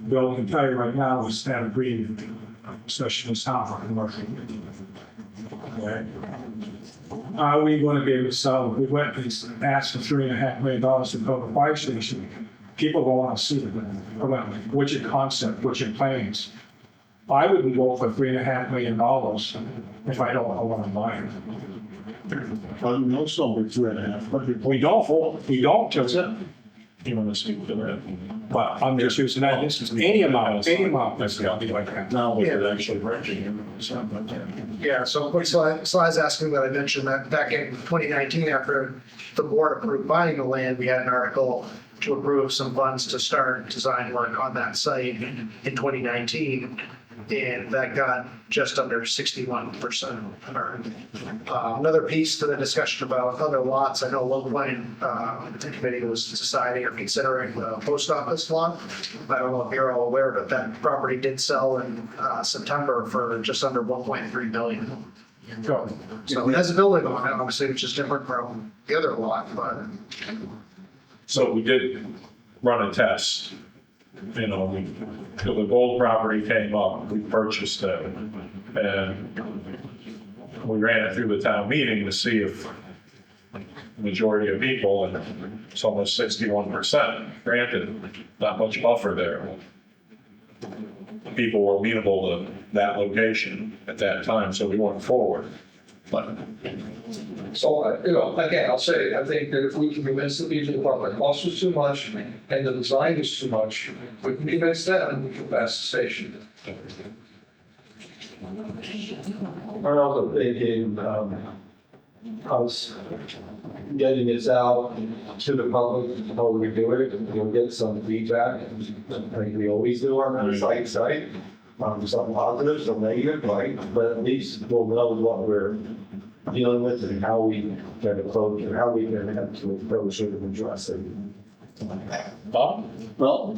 Bill can tell you right now, is standard breeding, especially in town for commercial. Okay. Are we going to be able to sell? We went and asked for $3.5 million to build a fire station. People don't want to see it. What's your concept? What's your plans? I wouldn't go for $3.5 million if I don't know what I'm buying. Well, no, somewhere 2.5, but We don't, till you want to speak to that? But I'm just using that instance, any amount, that's got to be like that. now Yeah. we're actually renting it, something like that. Yeah, so what Sly's asking that I mentioned that back in 2019, after the board approved buying the land, we had an article to approve some funds to start design work on that site in 2019. And that got just under 61%. Another piece to the discussion about other lots, I know at one point, the committee was deciding or considering the post office lot. I don't know if you're all aware, but that property did sell in September for just under 1.3 million. So it has a building on it, obviously, which is different from the other lot, but. So we did run a test. You know, till the gold property came up, we purchased it. And we ran it through the town meeting to see if majority of people, and it's almost 61%, granted, not much buffer there. People were amenable to that location at that time, so we went forward. But So, you know, again, I'll say, I think that if we can convince the people that the cost was too much and the design is too much, we can convince them and we can pass the station. I'm also thinking, us getting this out to the public, how we do it, you'll get some feedback, like we always do on our site, some positive, some negative, right? But at least we'll know what we're dealing with and how we can approach, and how we can have to approach it and address it. Bob? Well,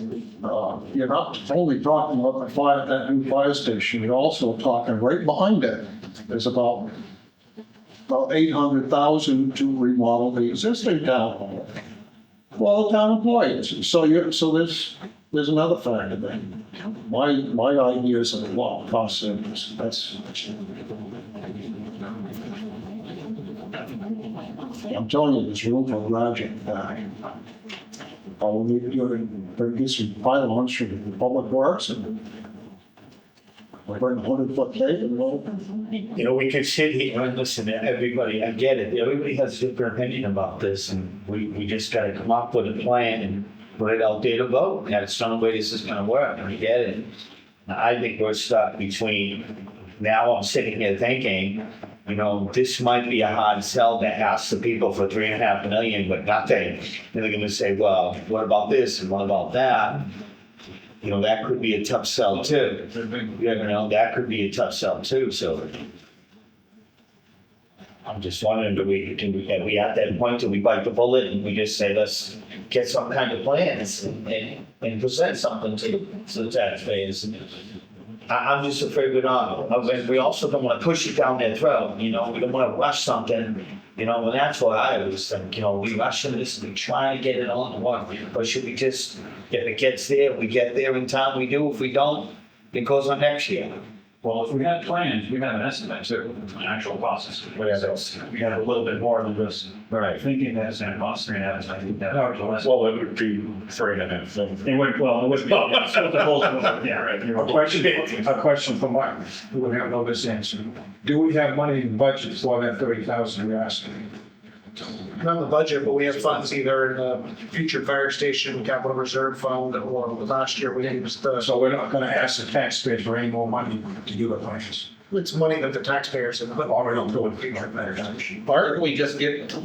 you're not only talking about that new fire station, you're also talking right behind it. There's about 800,000 to remodel the existing town hall. Well, the town employees, so there's another factor there. My ideas of what cost savings, that's. I'm telling you, there's room for project. All we need to do is get some pylons from the public works and bring 100-foot tape and we'll. You know, we could sit here and listen to everybody, I get it, everybody has a different opinion about this, and we just gotta come up with a plan and put it out there to vote, and that's some way this is gonna work, and we get it. I think we're stuck between, now I'm sitting here thinking, you know, this might be a hard sell to ask the people for 3.5 million, but nothing. And they're gonna say, well, what about this and what about that? You know, that could be a tough sell too. You know, that could be a tough sell too, so. I'm just wondering, are we at that point, do we bite the bullet and we just say, let's get some kind of plans and present something to the taxpayers? I'm just afraid we're not. We also don't want to push it down their throat, you know, we don't want to rush something, you know, and that's what I always think, you know, we rush into this and we try to get it all in one. But should we just, if it gets there, we get there in time, we do. If we don't, it goes on next year. Well, if we had plans, we have an estimate too, an actual cost. So we have a little bit more than just thinking that it's gonna cost 3.5. I think that. well, it would be 3.5. It would, well, it would be, yeah, right. A question for Mike, who would have no this answer. Do we have money in the budget for that 30,000 you're asking? Not in the budget, but we have funds either in the future fire station capital reserve fund, or last year we used So we're not gonna ask the taxpayers for any more money to do the plans. it's money that the taxpayers have put. Or we don't do it. Or we just get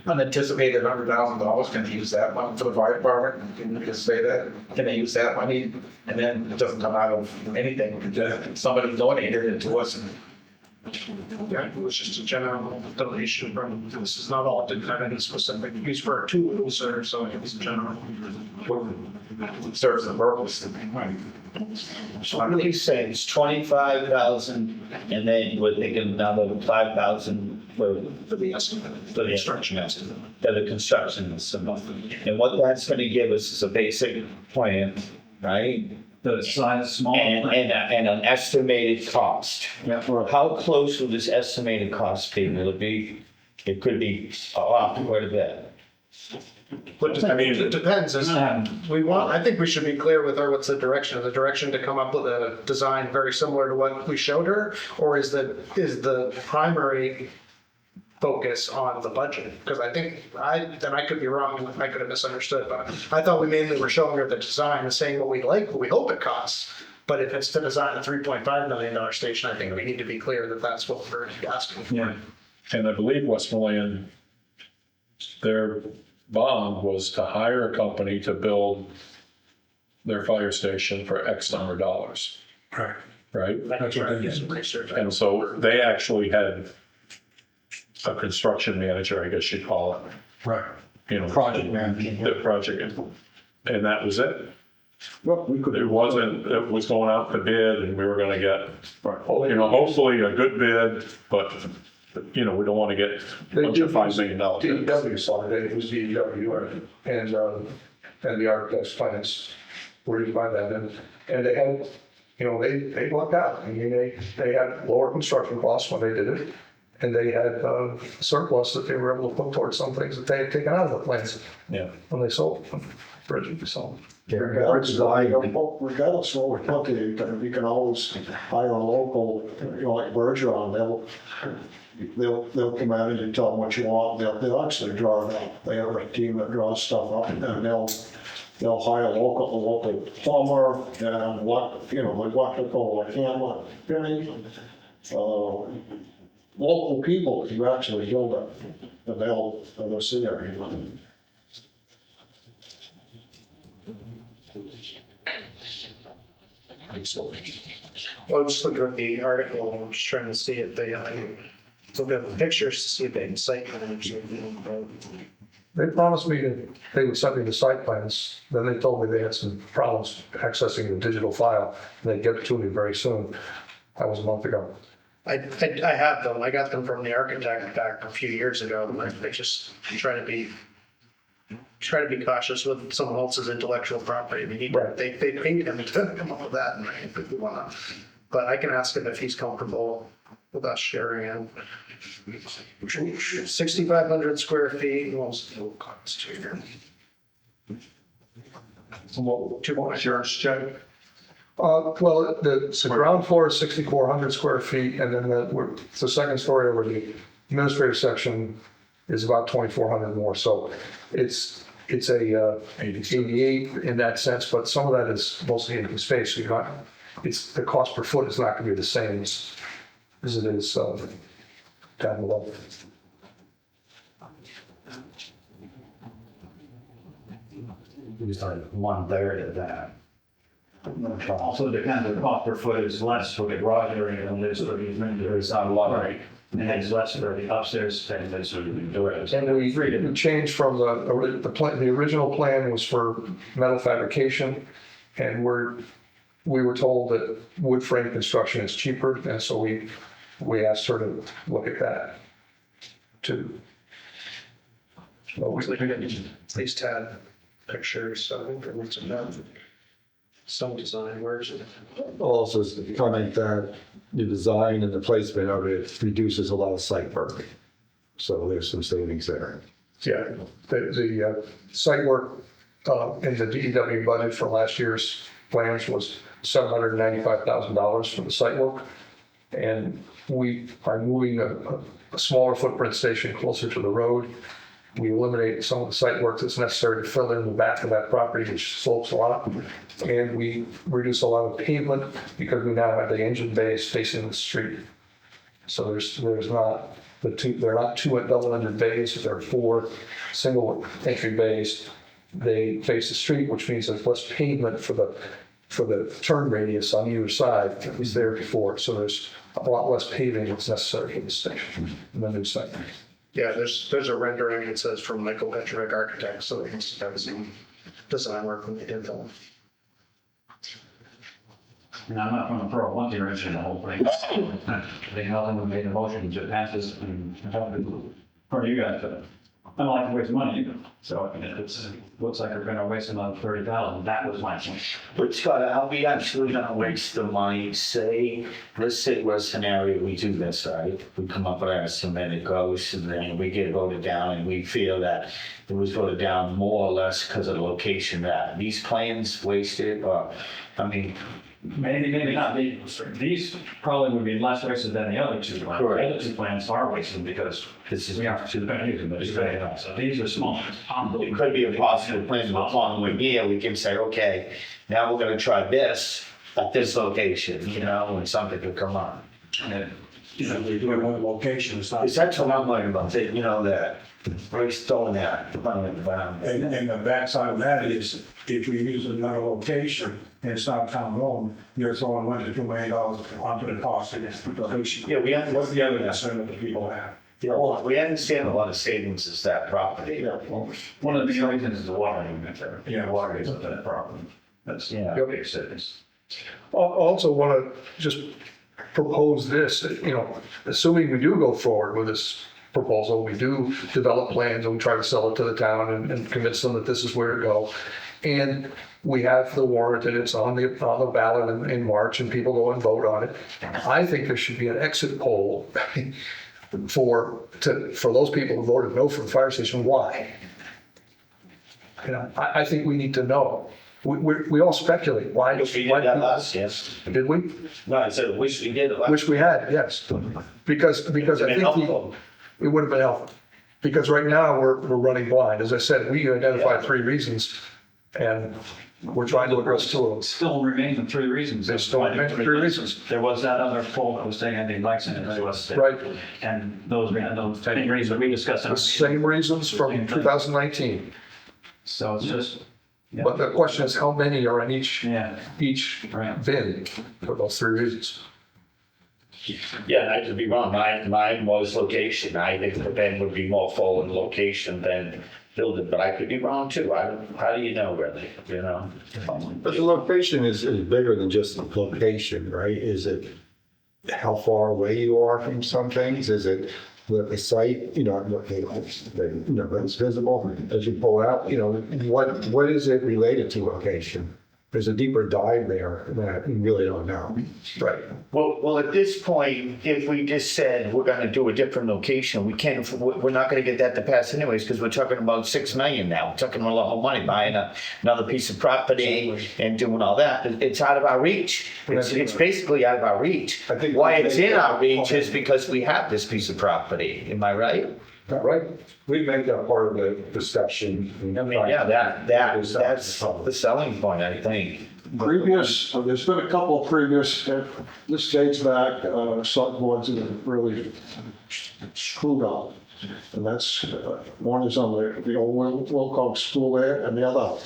unanticipated $100,000, can they use that money for the fire department? Can you just say that? Can they use that money? And then it doesn't come out of anything, somebody donated it to us. Yeah, it was just a general donation from, this is not all, didn't have any specific use for tools or so, it was general. Serves the purpose. So what he's saying is 25,000, and then we're thinking another 5,000 For the estimate, for the construction estimate. for the construction estimate. And what that's gonna give us is a basic plan, right? The size, small. And an estimated cost. Yeah. How close will this estimated cost be? Will it be, it could be off quite a bit. But I mean, it depends, I think we should be clear with her, what's the direction? Is the direction to come up with a design very similar to what we showed her? Or is the primary focus on the budget, because I think, then I could be wrong, I could have misunderstood, but I thought we mainly were showing her the design and saying what we like, what we hope it costs. But if it's to design a $3.5 million station, I think we need to be clear that that's what we're asking for. Yeah. And I believe Westmoreland, their bond was to hire a company to build their fire station for X number of dollars, Right. right? That's what I Do guess. some research. And so they actually had a construction manager, I guess you'd call it, Right. you know. Project manager. The project, and that was it. Well, we could. It wasn't, it was going out to bid and we were gonna get, you know, hopefully a good bid, but, you know, we don't wanna get a bunch of $5 million bids. DEW saw it, it was DEW, and the architect's plans were used by that, and they had, you know, they lucked out. I mean, they had lower construction costs when they did it, and they had surplus that they were able to put towards some things that they had taken out of the plans Yeah. when they sold them, originally sold. Regardless of what we're looking at, you can always hire a local, you know, like Bergeron, they'll come out and you tell them what you want, they'll actually draw it up. They have a team that draws stuff up, and they'll hire a local plumber, and electrical, mechanic, local people who actually build it, and they'll see everything. Well, I'm just looking at the article, I'm just trying to see if they, look at the pictures to see if they can cite plans. They promised me that they would send me the site plans, then they told me they had some problems accessing the digital file, and they'd get it to me very soon. That was a month ago. I have them, I got them from the architect back a few years ago, but I just try to be cautious with someone else's intellectual property. I mean, they paid him to come up with that, and if we wanna, but I can ask him if he's comfortable with us sharing him. 6,500 square feet, what was the total cost here? Insurance check? Well, the ground floor is 6,400 square feet, and then the second story over the administrative section is about 2,400 more, so it's a 88 in that sense, but some of that is mostly empty space, so the cost per foot is not gonna be the same as it is down below. It was like 1/3 of that. Also depends, the cost per foot is less for the garage area than it is for the there's not a lot, right? And it's less for the upstairs than it is for the doors. And we changed from the original plan was for metal fabrication, and we were told that wood frame construction is cheaper, and so we asked her to look at that too. At least had pictures, so increments of that. Some design, where's it? Also, is the comment that the design and the placement of it reduces a lot of site work. So there's some savings there. Yeah, the site work in the DEW budget for last year's plans was $795,000 for the site work. And we are moving a smaller footprint station closer to the road. We eliminate some of the site work that's necessary to fill in the back of that property, which slopes a lot. And we reduce a lot of pavement because we now have the engine bays facing the street. So there's not they're not two double-ended bays, there are 4 single entry bays. They face the street, which means there's less pavement for the turn radius on either side that was there before. So there's a lot less paving that's necessary for the station in the new site. Yeah, there's a rendering, it says from Michael Petrovic Architects, so they must have some design work when they did that. And I'm not gonna throw a monkey wrench in the whole thing. I think Helen made a motion to pass this and have it for you guys, but I don't like to waste money either. So it looks like we're gonna waste another 30,000. That was my point. But Scott, are we actually gonna waste the money? Let's say worst scenario, we do this, right? We come up with our estimate, it goes, and then we get voted down, and we feel that it was voted down more or less because of the location that these plans wasted, or, I mean, maybe not. These probably would be less wasted than the other two plants. Correct. The other two plants are wasted because we aren't using them. So these are small. It could be a possible plan, but along the year, we can say, okay, now we're gonna try this at this location, you know, and something could come up. You know, we do it one location, it's not. Because that's what I'm worried about, you know, that we're still in that. And the backside of that is, if we use another location and it's not town owned, you're throwing $1 to $2 million onto the cost of this location. Yeah, we What's the other understand. concern that the people have? Yeah, we understand a lot of savings is that property. One of the reasons is the water unit there. Yeah. Water is a problem. That's big cities. Also want to just propose this, you know, assuming we do go forward with this proposal, we do develop plans and we try to sell it to the town and convince them that this is where to go. And we have the warrant and it's on the ballot in March and people go and vote on it. I think there should be an exit poll for those people who voted no for the fire station. Why? You know, I think we need to know. We all speculate. Why? Wish we did that last, yes. Did we? No, I said, wish we did it last. Wish we had, yes. Because I think it would have been helpful. Because right now, we're running blind. As I said, we identified 3 reasons, and we're trying to address 2 of them. Still remain the 3 reasons. There's still remain 3 reasons. There was that other poll that was saying anything like it to us. Right. And those same reasons we discussed. The same reasons from 2019. So it's just. Yeah. But the question is, how many are in each Right. bin for those 3 reasons? Yeah, I could be wrong. Mine was location. I think the bin would be more full in location than building, but I could be wrong too. How do you know really, you know? But the location is bigger than just the location, right? Is it how far away you are from some things? Is it the site, you know, it's visible as you pull out, you know, what is it related to location? There's a deeper dive there that you really don't know. Right. Well, at this point, if we just said we're gonna do a different location, we're not gonna get that to pass anyways, because we're talking about $6 million now. We're talking a lot of money, buying another piece of property and doing all that. It's out of our reach. It's basically out of our reach. I think why it's in our reach is because we have this piece of property. Am I right? Right. We make that part of the discussion. I mean, yeah, that's the selling point, I think. There's been a couple of previous, this dates back, select boards that have really screwed up. And that's, one is on the old Wilcox School there, and the other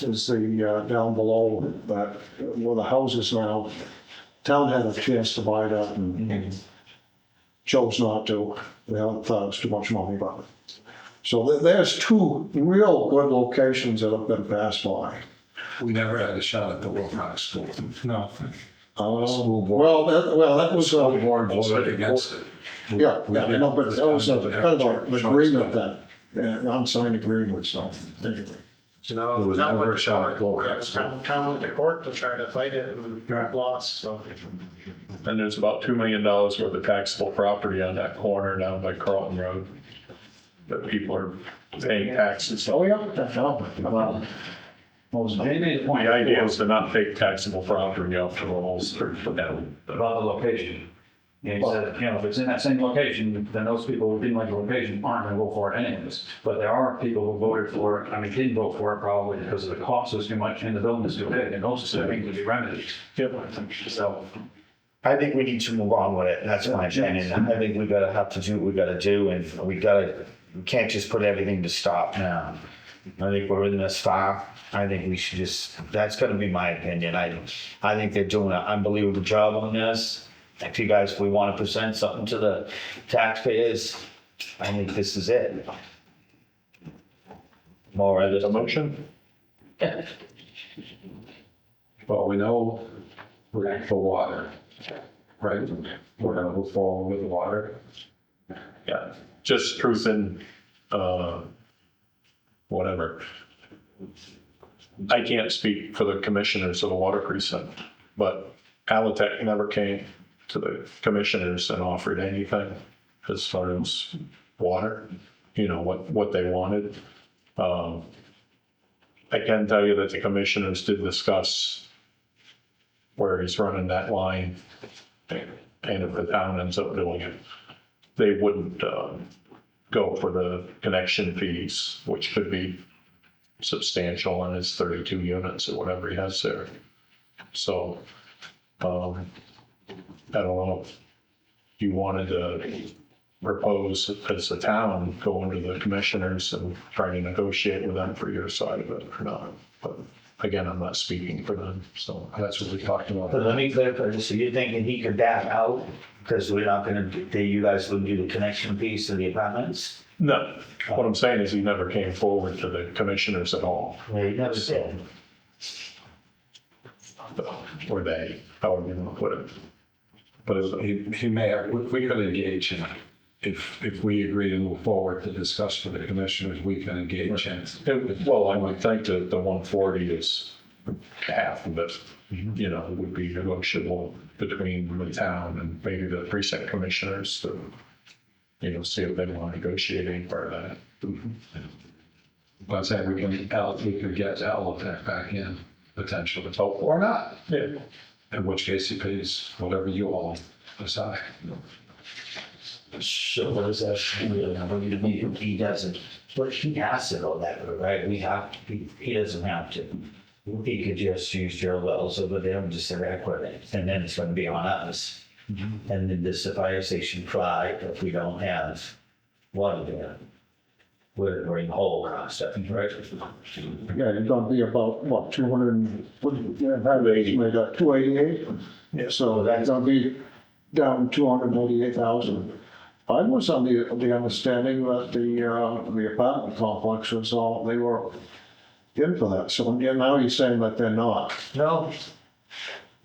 is the, down below that, where the houses now. Town had a chance to buy that and chose not to. They haven't thought it was too much money, but. So there's 2 real good locations that have been passed by. We never had a shot at the Wilcox School. No. Well, that was. School board voted against it. Yeah, no, but that was kind of an agreement that, unsigned agreement, so anyway. No, There was not never with a shot at the Wilcox. town went to court to try to fight it and lost, so. And there's about $2 million worth of taxable property on that corner down by Carlton Road that people are paying taxes. Oh, yeah. Well, they made a point. The idea is to not take taxable property off the rolls or About the location. He said, you know, if it's in that same location, then those people who didn't like the location aren't gonna vote for it anyways. But there are people who voted for it, didn't vote for it probably because of the cost was too much and the building is too big, and those are things to be remedied. So. I think we need to move on with it. That's my opinion. I think we have to do what we gotta do, and we can't just put everything to stop now. I think we're in this far. I think we should that's gonna be my opinion. I think they're doing an unbelievable job on this. If you guys, we wanna present something to the taxpayers, I think this is it. More of a motion? Yeah. Well, we know we're in for water, right? We're gonna move forward with the water. Yeah, just truth and, whatever. I can't speak for the commissioners of the water precinct, but Alitech never came to the commissioners and offered anything as far as water, you know, what they wanted. I can tell you that the commissioners did discuss where he's running that line. And if the town ends up doing it, they wouldn't go for the connection fees, which could be substantial on his 32 units or whatever he has there. So, I don't know if you wanted to propose as a town, going to the commissioners and trying to negotiate with them for your side of it or not. But again, I'm not speaking for them, so that's what we talked about. But let me clarify, so you're thinking he could back out because we're not gonna, you guys wouldn't do the connection piece to the apartments? No, what I'm saying is he never came forward to the commissioners at all. Yeah, he never did. Or they, however you want to put it. But he may have, we could engage in, if we agree to move forward to discuss with the commissioners, we can engage in. Well, I would think that the 140 is half of it, you know, would be negotiable between the town and maybe the precinct commissioners to, you know, see if they want to negotiate any part of that. But I'm saying we could get Alotech back in potentially, or not. Yeah. In which case he pays whatever you all decide. So what is that? He doesn't, but he has to go that way, right? He doesn't have to. He could just use your wells over there and just evacuate it, and then it's gonna be on us. And then this, the fire station fly, if we don't have water there. We're in the whole concept, right? Yeah, it's gonna be about, what, 200, what, yeah, we got 288? Yeah. So that's gonna be down 288,000. I was on the understanding that the apartment complex was all, they were in for that. So now you're saying that they're not. No.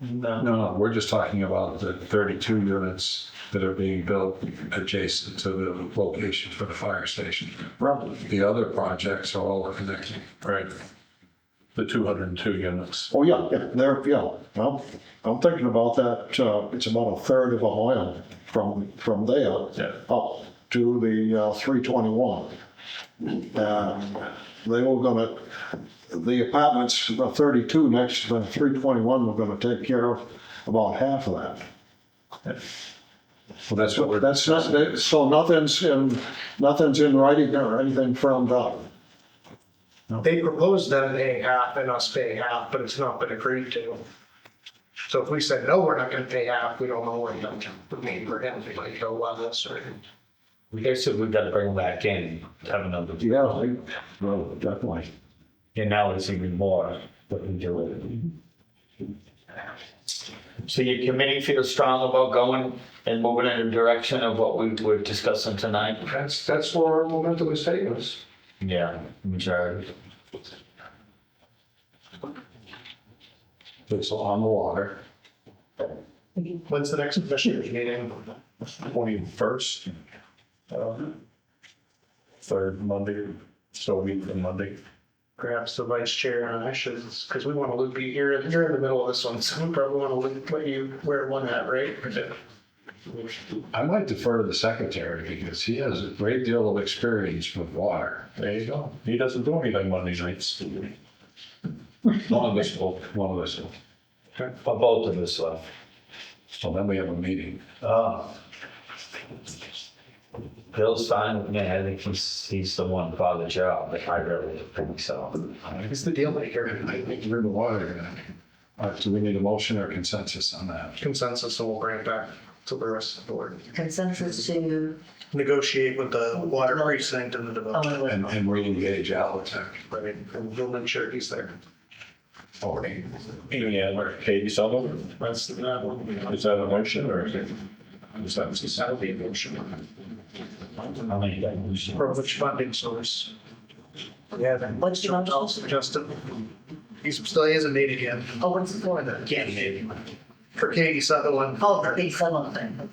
No, we're just talking about the 32 units that are being built adjacent to the location for the fire station. Right. The other projects are all connected. Right. The 202 units. Oh, yeah, well, I'm thinking about that, it's about a third of a mile from there up to the 321. They were gonna, the apartments, the 32 next to the 321 were gonna take care of about half of that. Well, that's what we're. That's not, so nothing's in writing or anything firmed up. They proposed them paying half and us paying half, but it's not been agreed to. So if we said, no, we're not gonna pay half, we don't know what that would mean for him, we might go on this or. We guess we've got to bring them back in, have another. Yeah, well, definitely. And now it's even more what we do with it. So your committee feels strong about going and moving in the direction of what we were discussing tonight? That's where our momentum is taking us. Yeah, majority. It's on the water. When's the next commissioners meeting? 21st. Third Monday, so a week from Monday. Perhaps the vice chair and I should, because we want to loop you, you're in the middle of this one, so we probably want to let you wear one hat, right? I might defer to the secretary because he has a great deal of experience with water. There you go. He doesn't do anything Monday nights. One of us will. But both of us left. So then we have a meeting. Bill's fine with me. I think he's the one for the job, but I really think so. He's the deal maker. I think we're in the water. Do we need a motion or consensus on that? Consensus, and we'll bring it back to the rest of the board. Consensus to. Negotiate with the water precinct and the developer. And re-engage Alotech. Right, and we'll make sure he's there. Yeah, Katie Sullivan, That's that one. is that a motion or is it? That'll be a motion. I'll make that motion. For which funding source? Yeah, then. What's the motion? Justin. He hasn't made it yet. Oh, what's it for? Candidate. For Katie Sutherland. Oh, the big settlement thing.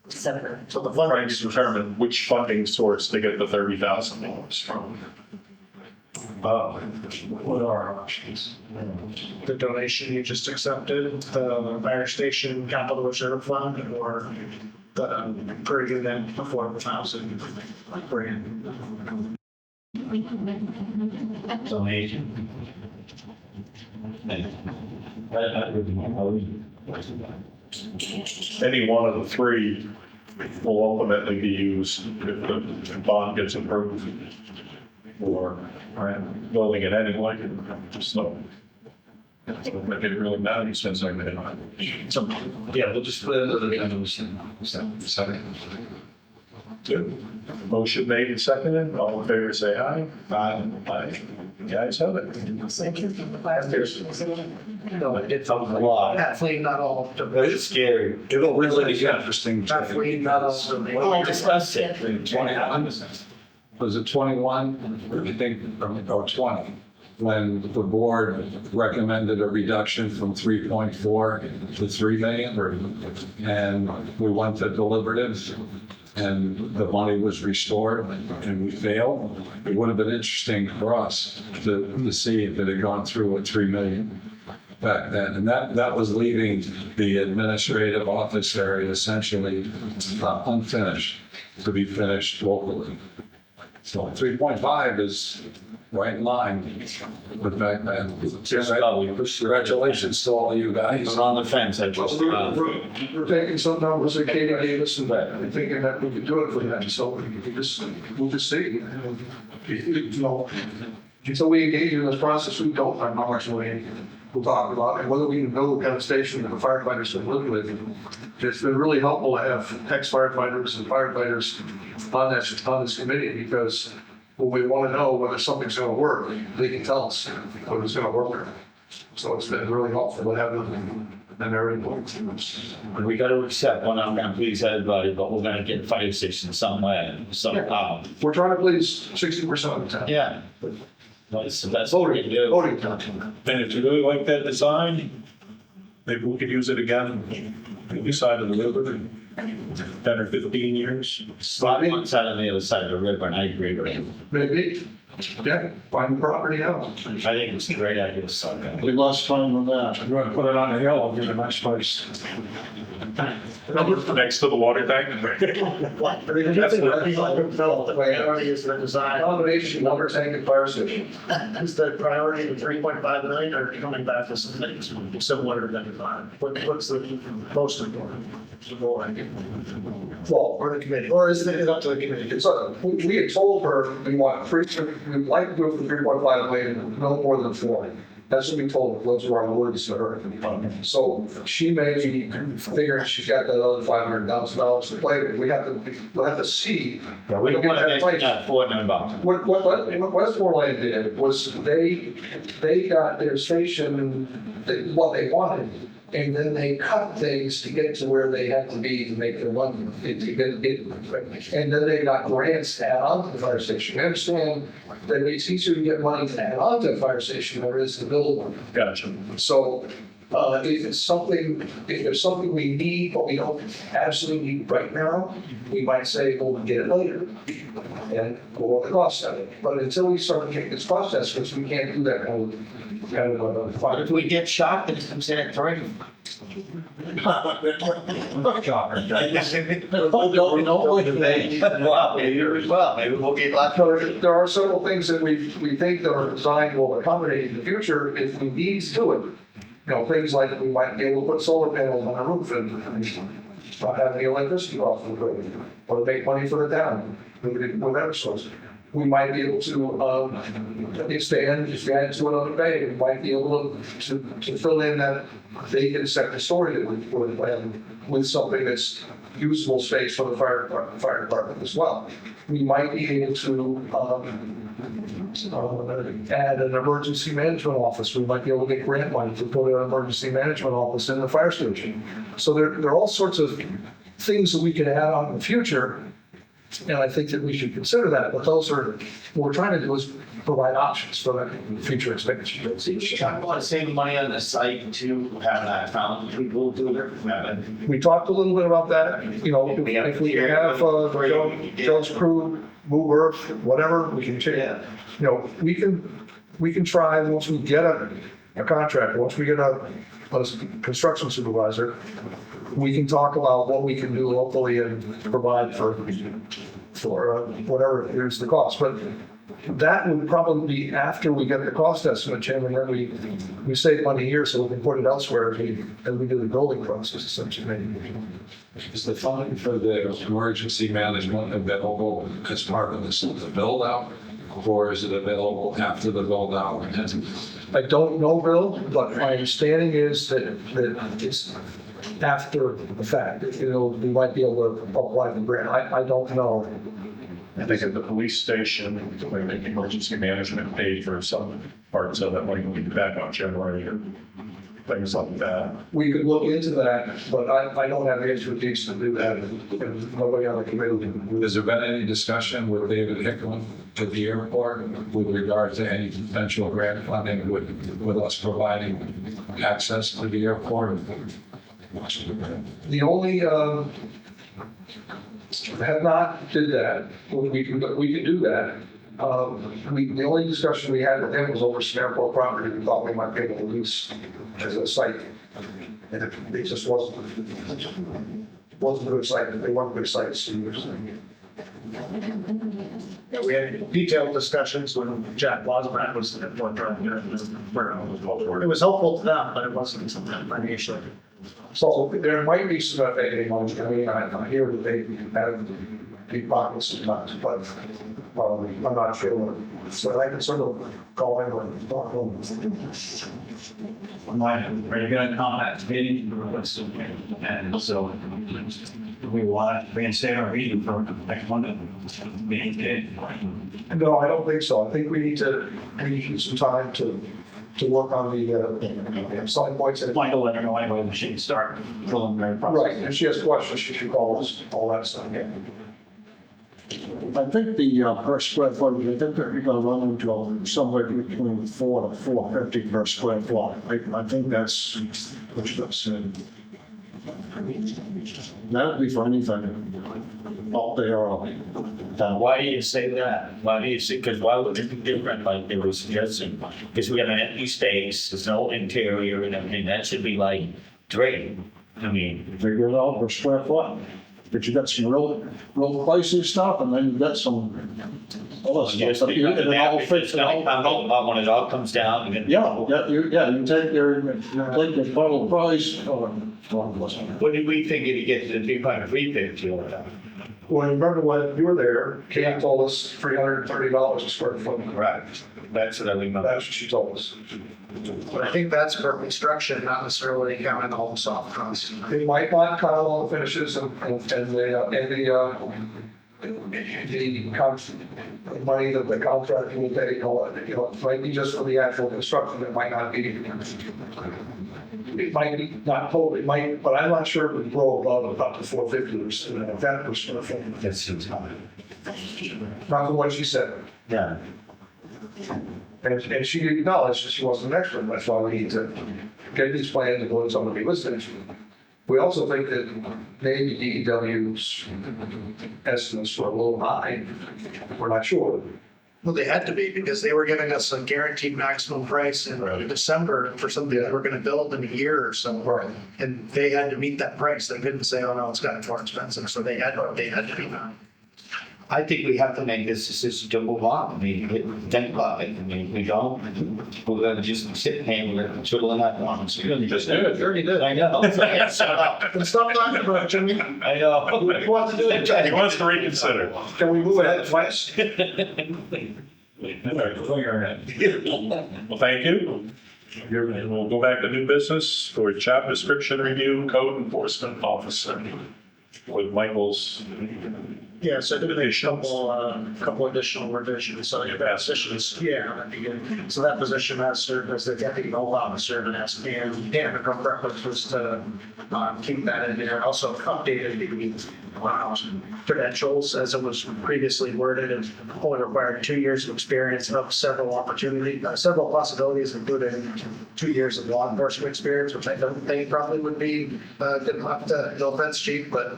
Separate. So the Trying funding. to determine which funding source to get the $30,000 from. What are our options? The donation you just accepted, the fire station capital reserve fund, or the per unit affordable housing grant. Donation. Any one of the three will ultimately be used if the bond gets approved for building it anyway. So it really matters since I made it. So, yeah, we'll just put it under the Second. Good. Motion made and seconded. All in favor, say aye. Aye. Aye. The ayes have it. Thank you for the clarification. No, it's a lot. Hopefully not all. It's scary. It'll really be interesting. Hopefully not all. We'll discuss it. 21, was it 21, or do you think, or 20? When the board recommended a reduction from 3.4 to 3 million, and we went to deliberative, and the money was restored, and we failed. It would have been interesting for us to see if it had gone through at 3 million back then. And that was leaving the administrative office area essentially unfinished, to be finished locally. So 3.5 is right in line with back then. Congratulations to all you guys. It's on the fence. We're taking some numbers that Katie gave us and thinking that we could do it for them, so we'll just see. You know, until we engage in this process, we don't know how much we'll talk about, and whether we can build a kind of station that the firefighters can live with. It's been really helpful to have ex-firefighters and firefighters on this committee, because when we want to know whether something's going to work, they can tell us whether it's going to work. So it's been really helpful to have them in their input. And we got to accept, we're not going to please everybody, but we're going to get a fire station somewhere, somehow. We're trying to please 60% of the town. Yeah. That's voting. Voting town. And if you really like that design, maybe we could use it again on the other side of the river in 10 or 15 years. Slot one side on the other side of the river, and I agree with you. Maybe, yeah, find the property out. I think it's a great idea, so. We lost time on that. If you want to put it on the hill, I'll give you a nice place. Next to the water tank. The priority is the design. Combination water tank and fire station. Is the priority the 3.5 million or coming back with some things similar to that design? What's the most important? Well, Or the committee, or is it up to the committee? it's, we had told her we'd like to do it for 3.5 million, no more than 4. That's what we told her, those were our words to her. So she may be figuring she's got that other $500,000 to play with. We'll have to see. Yeah, we don't want to make that $4 million. What Westmoreland did was they got their station, what they wanted, and then they cut things to get to where they had to be to make their money. And then they got grants to add on to the fire station. I understand that it's easier to get money to add on to a fire station than it is to build one. Gotcha. So if there's something we need, but we don't absolutely need right now, we might say, well, we'll get it later and go over the cost of it. But until we start getting this process, because we can't do that kind of But fire. if we get shot, then it comes in at 3. Well, maybe we'll get lucky. So there are several things that we think that are designed will accommodate in the future if we need to do it. You know, things like we might be able to put solar panels on the roof and not have the electricity off the grid, or to make money for the town, whatever source. We might be able to expand to another bay. We might be able to fill in that vacant second story that we put in with something that's usable space for the fire department as well. We might be able to add an emergency management office. We might be able to get grant money to put an emergency management office in the fire station. So there are all sorts of things that we can add on in the future. And I think that we should consider that, but those are, what we're trying to do is provide options for that future expansion. I want to save money on the site to have that found. People do it. We talked a little bit about that, you know, if we have Joe's crew move earth, whatever, we can change. You know, we can try, once we get a contractor, once we get a construction supervisor, we can talk about what we can do locally and provide for whatever is the cost. But That would probably be after we get the cost estimate, Jim, and then we save money here so we can put it elsewhere as we do the building process essentially. Is the funding for the emergency management available as part of this, the build out? Or is it available after the build out? I don't know, Bill, but my understanding is that it's after the fact. We might be able to apply the grant. I don't know. I think at the police station, like the emergency management paid for some parts of it, like the backup generator, things like that. We could look into that, but I don't have the expertise to do that. And nobody on the committee. Has there been any discussion with David Hickman at the airport with regard to any potential grant funding with us providing access to the airport? The only, have not did that. We could do that. The only discussion we had with him was over Snamport property. We thought we might be able to lease as a site. And it just wasn't a good site. They weren't good sites. Yeah, we had detailed discussions when Jack Wasserman was at Fort Drum. It was helpful to them, but it wasn't something financially. So there might be some FAA money. I mean, I hear that they have deep pockets sometimes, but I'm not sure. So I can sort of call him and talk to him. Are you going to contact the meeting? And so we want to reinstate our meeting for next Monday. No, I don't think so. I think we need some time to work on the selling points. Michael let her know anyway when she can start preliminary process. Right, if she has questions, she should call us, all that stuff. Yeah. I think the per square foot, I think that you're gonna run into somewhere between 4 to 450 per square foot. I think that's what you said. That'd be for anything out there or down. Why do you say that? Why do you say, because why would it be different like they were suggesting? Because we got an empty space, there's no interior and everything, that should be like drained. I mean. Figure it out per square foot. But you got some real pricey stuff and then you got some other stuff. But it all fits. I'm talking about when it all comes down. And you take your total price. What did we think it'd get to the 350 or that? Well, remember when you were there, Kate told us $330 a square foot. Right, that's what I remember. That's what she told us. But I think that's for construction, not necessarily counting all the soft costs. They might not count all the finishes and the money that the contractor will pay, it might be just for the actual construction, it might not be. It might be not total, it might, but I'm not sure it would grow above about the 450 or that per square foot. That seems high. Not from what she said. Yeah. And she acknowledged that she wasn't an expert, that's why we need to get these plans and go to somebody listening. We also think that maybe DEW's estimates were a little high. We're not sure. Well, they had to be because they were giving us a guaranteed maximum price in December for something that we're going to build in a year or so. Right. And they had to meet that price. They couldn't say, oh no, it's gotten more expensive. So they had to be that. I think we have to make this decision to move on. I mean, think about it. I mean, we don't, we're gonna just sit here, we're gonna twiddle in our thumbs. You're gonna just do it. You already did. I know. Shut up. Stop talking about it, Jimmy. I know. Who wants to do it? He wants to reconsider. Can we move ahead twice? Well, thank you. We'll go back to new business for job description review, code enforcement officer with Michael's. Yeah, so there are a couple additional revisions. So your positions, so that position has served as the deputy role officer and has and the preference was to keep that in there. Also updated the credentials as it was previously worded and only required 2 years of experience of several possibilities, including 2 years of law enforcement experience, which I don't think probably would be good enough to, no offense, chief, but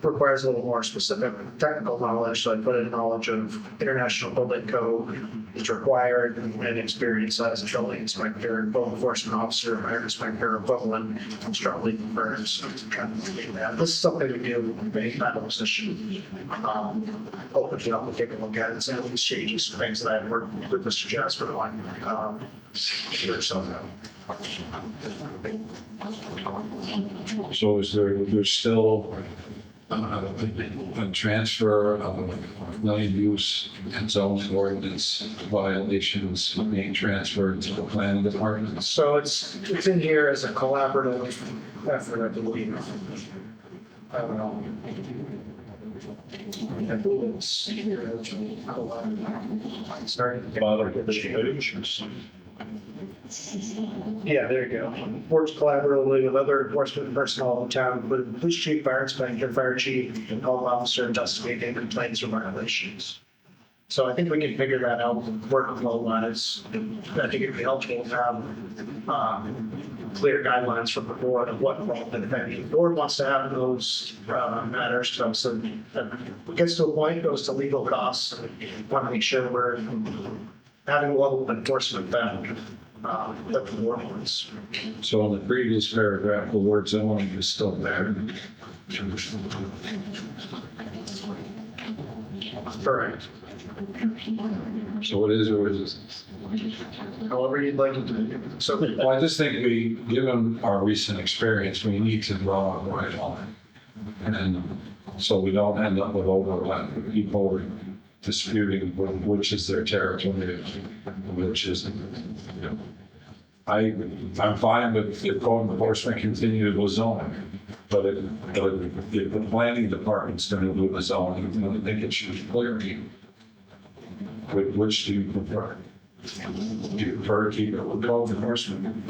requires a little more specific technical knowledge, so I put in knowledge of international building code is required, and experience as a building inspector, code enforcement officer, fire inspector, equivalent, strong legal firms. So this is something we do in any kind of position. Open it up and take a look at it, and some of these changes, things that I've worked with Mr. Jasper on. Years so now. So is there's still a transfer of land use and zoning ordinance violations being transferred to the planning department? So it's in here as a collaborative effort, I believe. I don't know. I believe it's yeah, there you go. Works collaboratively with other enforcement personnel in town, including the police chief, fire inspector, fire chief, and health officer, investigating complaints or violations. So I think we can figure that out, workflow wise. I think it'd be helpful to have clear guidelines from the board of what role that if any board wants to have in those matters. So it gets to a point, it goes to legal costs. Want to make sure we're having a level of enforcement that the board wants. So in the previous paragraph, the word zoning is still there. Correct. So what is or is However you'd like it to be. So well, I just think we, given our recent experience, we need to draw a line on it. And so we don't end up with overlap, people disputing which is their territory, which isn't. You know, I'm fine with the code enforcement continue to zone, but if the planning department's going to do the zoning, I think it should be clear. Which do you prefer? Do you prefer to keep it with code enforcement?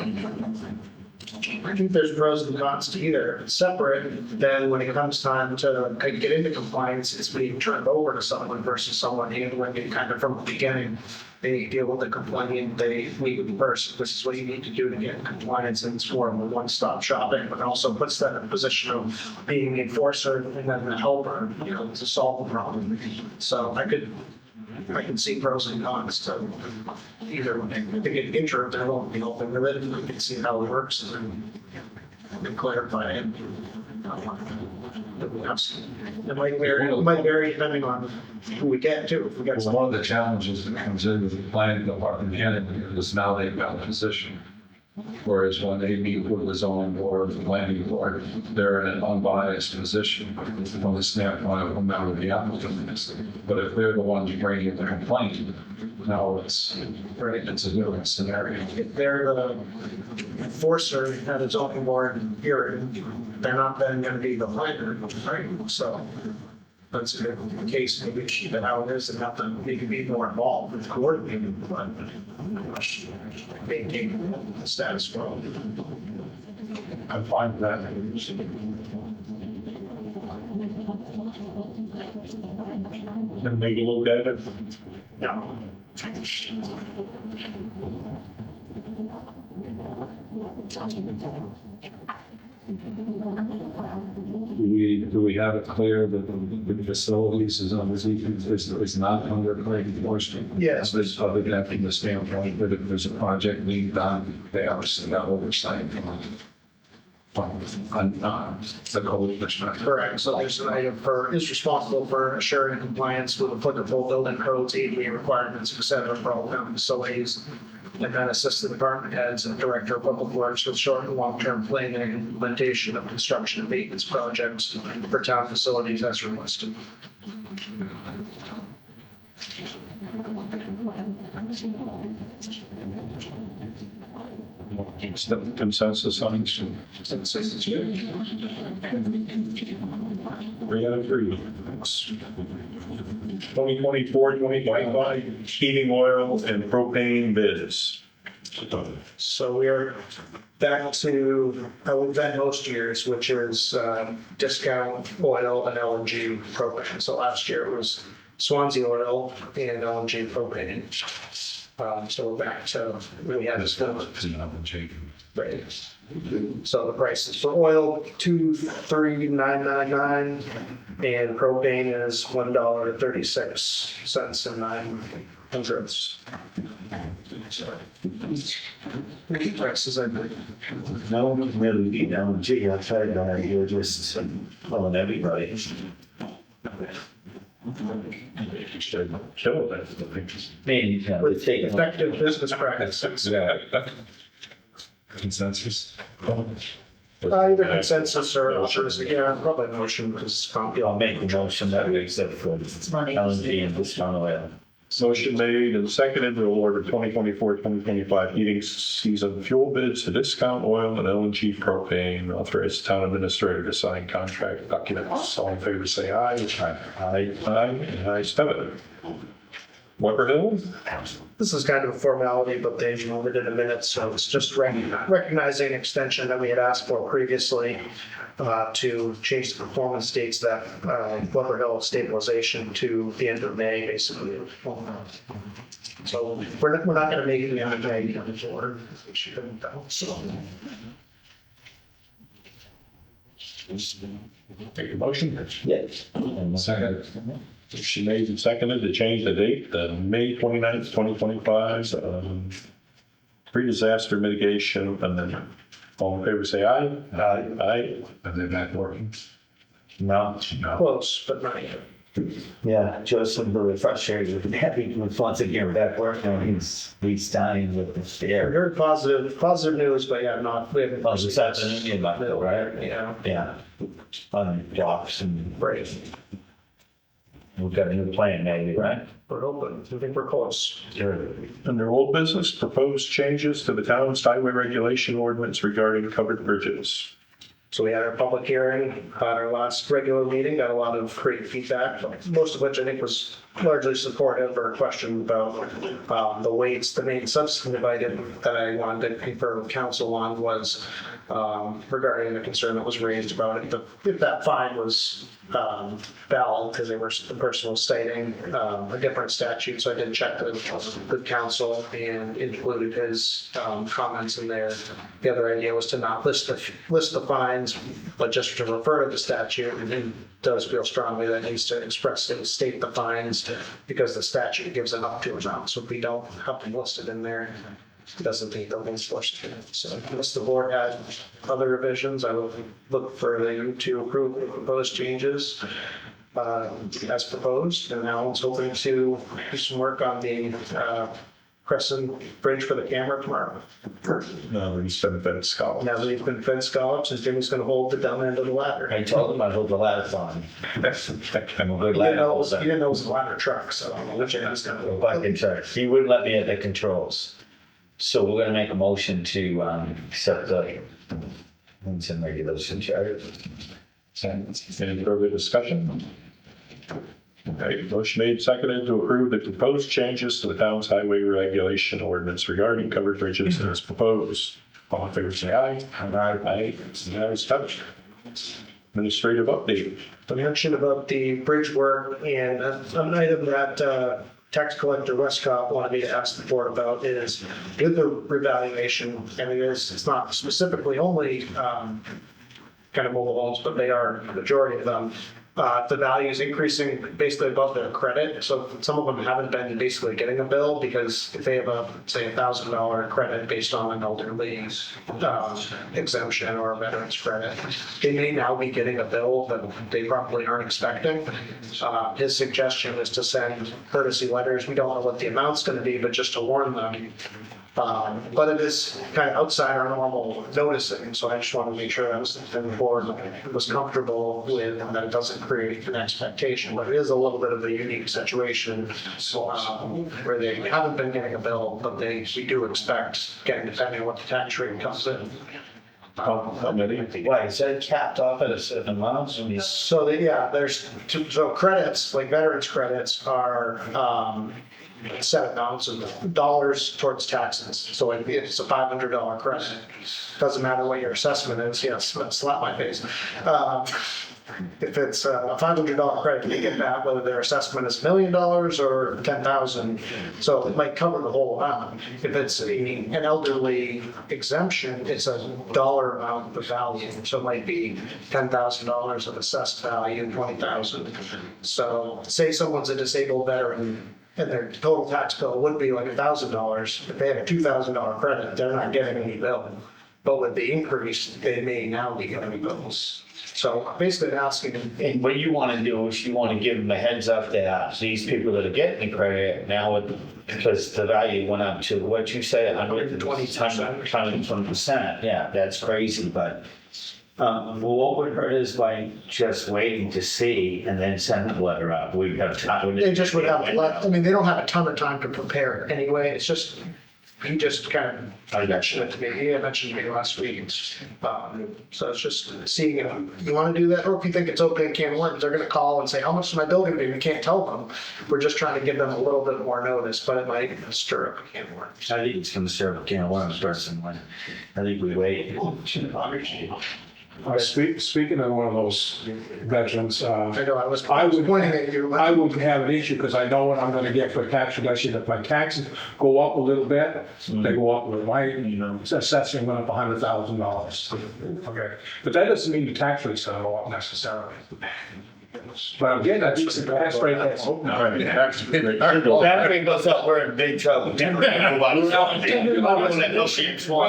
I think there's pros and cons to either. If it's separate, then when it comes time to get into compliance, it's being turned over to someone versus someone handling it kind of from the beginning. They deal with the complaint, they meet with the person, this is what you need to do to get in compliance, and it's more of a one-stop shopping, but also puts them in a position of being the enforcer and then the helper, you know, to solve the problem. So I can see pros and cons to either one. I think an interim, there won't be open with it, we can see how it works and clarify it. It might vary depending on who we get too. If we get Well, one of the challenges that comes in with the planning department is now they've got a position. Whereas when they meet with the zoning board, the planning board, they're in an unbiased position from the standpoint of whomever the applicant is. But if they're the ones bringing the complaint, now it's a different scenario. If they're the enforcer at a zoning board hearing, they're not then going to be the planner, right? So that's a good case, maybe keep it how it is and have to maybe be more involved with coordinating, but maintaining the status quo. I'm fine with that. And make a look at it. Yeah. Do we have it clear that the facilities is not under planning enforcement? Yes. There's other than from the standpoint that if there's a project being done, they obviously have oversight on the code enforcement. Correct. So there's an item is responsible for assuring compliance with applicable building codes, ADA requirements, et cetera, for all town facilities. And then assist the department heads and director of public works with short and long-term planning and implementation of construction and maintenance projects for town facilities as requested. Consensus on each. 3 out of 3. 2024, 2025 heating oil and propane bids. So we are back to how we've been most years, which is discount oil and LNG propane. So last year it was Swanzey oil and LNG propane. So we're back to where we had this. Right. So the prices for oil, $2.3999, and propane is $1.36 and 9/100. Prices, I think. No, really, you know, gee, I tried that, you're just calling everybody. Kill it. Maybe, you know, With take effective business practices. Consensus? Either consensus or, yeah, probably motion, because I'll make a motion that we accept for LNG and discount oil. Motion made and seconded to order 2024-2025 heating season fuel bids to discount oil and LNG propane. Authorize town administrator to sign contract documents. All in favor, say aye. Aye. And ayes have it. Weber Hill? this is kind of a formality, but they moved it in a minute, so it's just recognizing an extension that we had asked for previously to change the performance dates that Weber Hill stabilization to the end of May, basically. So we're not going to make it the end of May before. So. Take a motion. Yes. Second. She made and seconded to change the date, May 29th, 2025, pre-disaster mitigation, and then all in favor say aye. Aye. Aye. Are they back working? No. Close, but not yet. Yeah, Joe's very frustrated with having Swanzey here back working. He's dying with the fear. Very positive news, but yeah, not. We haven't. Oh, this afternoon in Buffalo, right? Yeah. Yeah. On blocks and. Right. We've got a new plan maybe, right? We're hoping. I think we're close. Sure. Under old business, proposed changes to the town's highway regulation ordinance regarding covered bridges. So we had our public hearing on our last regular meeting, got a lot of great feedback, most of which I think was largely supportive or questioned about the weights. The main substantive item that I wanted to confer with council on was regarding the concern that was raised about it, if that fine was valid, because the person was citing a different statute. So I did check with council and included his comments in there. The other idea was to not list the fines, but just to refer to the statute, and he does feel strongly that it needs to expressly state the fines because the statute gives an up to amount. So if we don't have them listed in there, it doesn't meet the rules for it. So unless the board had other revisions, I would look for them to approve the proposed changes as proposed. And now I'm hoping to do some work on the Crescent Bridge for the camera tomorrow. No, he's been fed scholars. Now that he's been fed scallops, and Jimmy's going to hold the dumb end of the ladder. I told him I'd hold the ladder fine. I'm a good He ladder didn't know holder. it was a ladder truck, so I don't know which end he's going to hold. Bucket truck. He wouldn't let me at the controls. So we're gonna make a motion to accept the rules and regulation charter. Any further discussion? Okay, motion made, seconded to approve the proposed changes to the town's highway regulation ordinance regarding covered bridges as proposed. All in favor, say aye. Aye. Ayes have it. Administrative update. I mentioned about the bridge work, and an item that tax collector Westcott wanted me to ask the board about is with the revaluation, and it's not specifically only kind of mobile homes, but they are the majority of them. The value is increasing basically above their credit. So some of them haven't been basically getting a bill because if they have say $1,000 credit based on an elderly exemption or a veteran's credit, they may now be getting a bill that they probably aren't expecting. His suggestion is to send courtesy letters. We don't know what the amount's going to be, but just to warn them. But it is kind of outside our normal noticing, so I just want to make sure the board was comfortable with that it doesn't create an expectation. But it is a little bit of a unique situation where they haven't been getting a bill, but we do expect getting, depending on what the tax rate comes in. How many? Why, is that capped off at a certain amount? So so credits, like veterans credits are set amounts of dollars towards taxes. So if it's a $500 credit, doesn't matter what your assessment is. Yes, slap my face. if it's a $500 credit, they get that, whether their assessment is $1 million or 10,000. So it might cover the whole amount. If it's an elderly exemption, it's a dollar amount of value. So it might be $10,000 of assessed value, 20,000. So say someone's a disabled veteran and their total tax bill would be like $1,000. If they have a $2,000 credit, they're not getting any bill. But with the increase, they may now be getting bills. So basically asking. And what you want to do is you want to give them a heads up that these people that are getting the credit now, because the value went up to what you say, 120%. Yeah, that's crazy. But well, what would hurt is by just waiting to see and then send the letter out. We have time. They just would have, I mean, they don't have a ton of time to prepare anyway. It's just, he just kind of mentioned it to me. He mentioned it to me last week. So it's just seeing if you want to do that, or if you think it's open and can work, they're going to call and say, how much is my bill going to be? We can't tell them. We're just trying to give them a little bit more notice, but it might stir up a can of worms. I think it's going to stir up a can of worms personally. I think we wait. Speaking of one of those veterans, I know, I was would pointing at you. I would have an issue because I know what I'm going to get for tax reduction. If my taxes go up a little bit, they go up with my assessment went up $100,000. Okay, but that doesn't mean the tax rate's going to go up necessarily. But again, I think the tax rate that's That rate goes up, we're in big trouble. What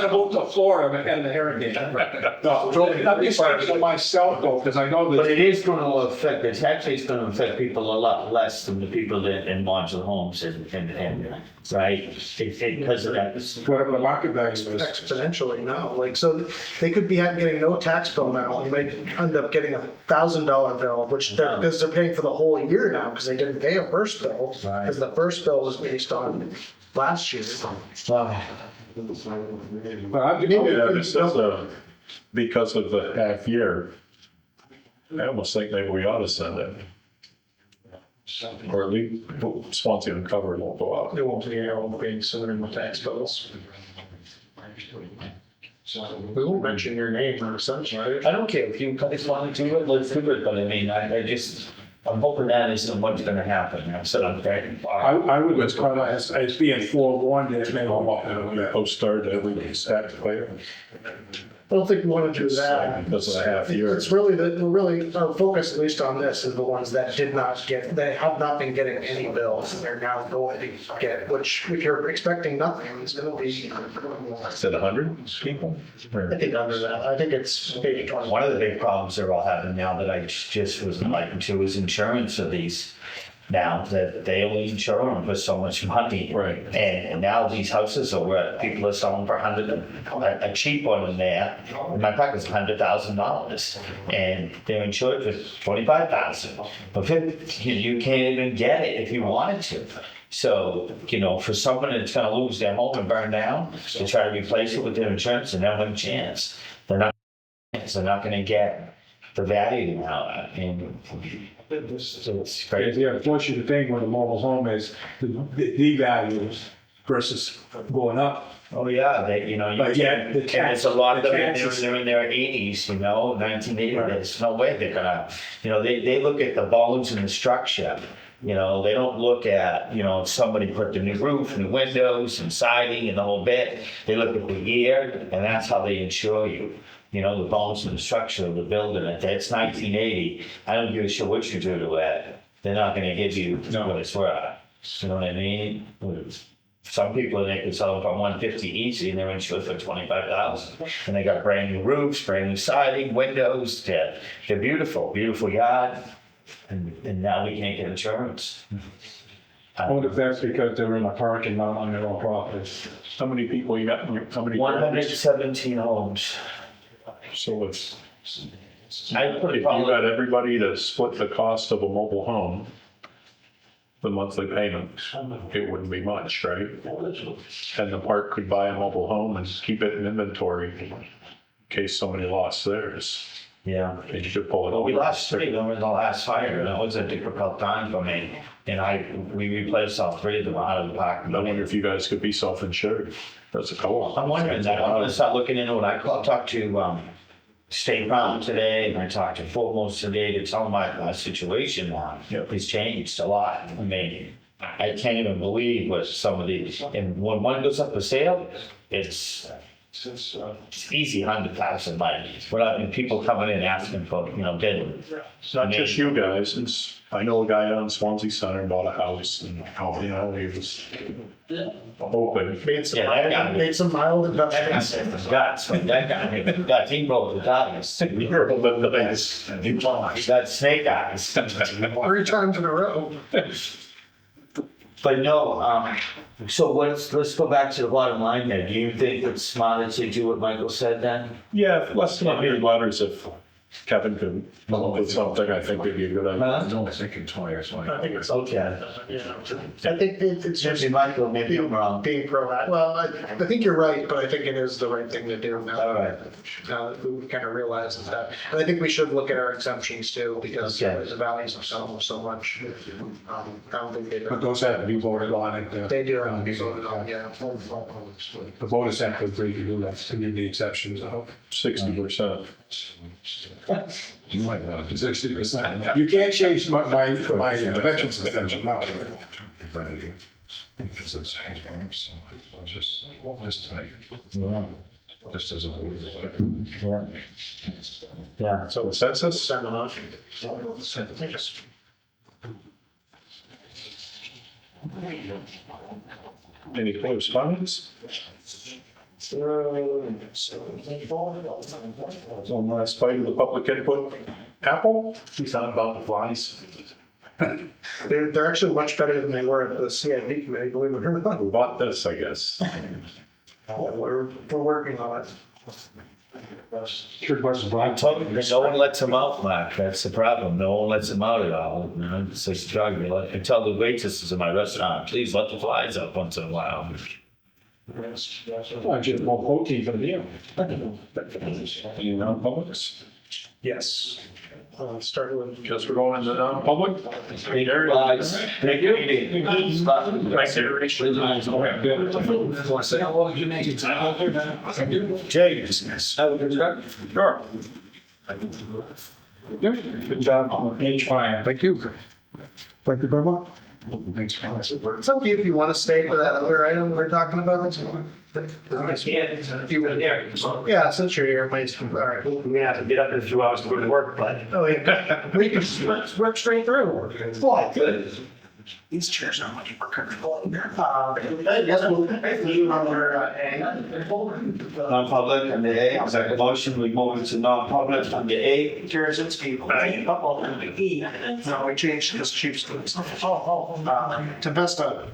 about the Florida and the hurricane? No, I'm just thinking of myself though, because I know But that. it is going to affect, the tax rate's going to affect people a lot less than the people that in modular homes and right? Because of that. Whatever the market value is. Exponentially now, like, so they could be getting no tax bill now, you might end up getting $1,000 bill, which because they're paying for the whole year now, because they didn't pay a first bill, because the first bill was based on last year. But because of the half year, I almost think maybe we ought to send it. Or at least Swanzey and cover won't go out. It won't be considering the tax bills. We won't mention your name or something, right? I don't care if you guys want to do it, let's do it, but I mean, I'm hoping that isn't what's going to happen. I would just kind of as being forewarned that maybe I'll post-start every taxpayer. I don't think we want to do that. Because of the half year. It's really, our focus, at least on this, is the ones that did not get, they have not been getting any bills. They're now going to get, which if you're expecting nothing, it's going to be. Is it 100 people? I think under that, I think it's maybe 20. One of the big problems they're all having now that I just was enlightened to is insurance of these. Now that they only insure them for so much money. Right. And now these houses are where people are selling for a cheap one in there. In my fact, it's $100,000. And they're insured for $25,000. But you can't even get it if you wanted to. So, for someone that's going to lose their home and burn down, to try to replace it with their insurance, and never have a chance. They're not going to get the value now. And so it's crazy. The unfortunate thing with a mobile home is the values versus going up. Oh yeah, But yet, there's a lot of them they're in their 80s, 1980. Right. There's no way they're gonna, they look at the bones and the structure. They don't look at, if somebody put the new roof, new windows and siding and the whole bit. They look at the year, and that's how they insure you. The bones and the structure of the building. If it's 1980, I don't give a shit what you do to it. They're not going to give you what it's worth. You know what I mean? Some people, they can sell them for $150 easy, and they're insured for $25,000. And they got brand new roofs, brand new siding, windows. They're beautiful, beautiful yard. And now we can't get insurance. I wonder if that's because they're in a parking lot on their own property. How many people you got? How many? 117 homes. So it's. I put If you got everybody to split the cost of a mobile home, the monthly payment, it wouldn't be much, right? And the park could buy a mobile home and keep it in inventory in case somebody lost theirs. Yeah. And you could pull it Well, over. we lost 3 of them in the last fire, and it was a difficult time for me. And we replaced all 3 of them out of the park. I wonder if you guys could be self-insured. That's a co-op. I'm wondering that. I'm gonna start looking into it. I talked to State Farm today, and I talked to Foremost today to tell them my situation now. It's changed a lot. I mean, I can't even believe what some of these, and when one goes up for sale, it's easy 100,000, like, without people coming in asking for, bidding. It's not just you guys, it's, I know a guy on Swanzey Center bought a house and, he was hoping. Made some mild investments. Guts, he rolled the dice. He rolled the dice. That snake eyes. 3 times in a row. But no, so let's go back to the bottom line there. Do you think it's smarter to do what Michael said then? Yeah, less than 100 letters if Kevin could come up with something, I think would be a good idea. I was only thinking 20 or 20. I think it's Okay. I think it's just Maybe Michael, maybe I'm wrong. being proactive. Well, I think you're right, but I think it is the right thing to do now. All right. Now that we kind of realize that. And I think we should look at our exemptions too, because Okay. the values of some so much. I don't think they But those have to be voted on at They do have to be voted on, yeah. the voters have to agree to do that, to need the exceptions of. 60%. You might want to 60%. You can't change my veterans exemption now. Because it's just to make just as a. Yeah. So consensus? Send them on. Any correspondence? One last bite of the public input. Apple? He's talking about the flies. They're actually much better than they were at the CIP committee, believe it or not. Who bought this, I guess? We're working on it. Sure, question, Brian. No one lets them out, Mark. That's the problem. No one lets them out at all. It's like a drug. I tell the waitresses in my restaurant, please let the flies out once in a while. Just more protein for the meal. Any non-publics? Yes. Start with. Guess we're going into non-public? Thank you, guys. Thank you. James. Sure. Good job. Thank you. Thank you very much. Thanks, Brian. It's okay if you want to stay for that other item we're talking about. Yeah, since you're here, might, all right. We have to get up in a few hours to go to work, but. Oh, yeah. We can rip straight through. Fly. These chairs are much more comfortable. Yes, we'll leave on our Non-public under A. I'll second the motion. We move into non-public under A. Jurisdictions people. No, we changed because Chief's. To Vesta.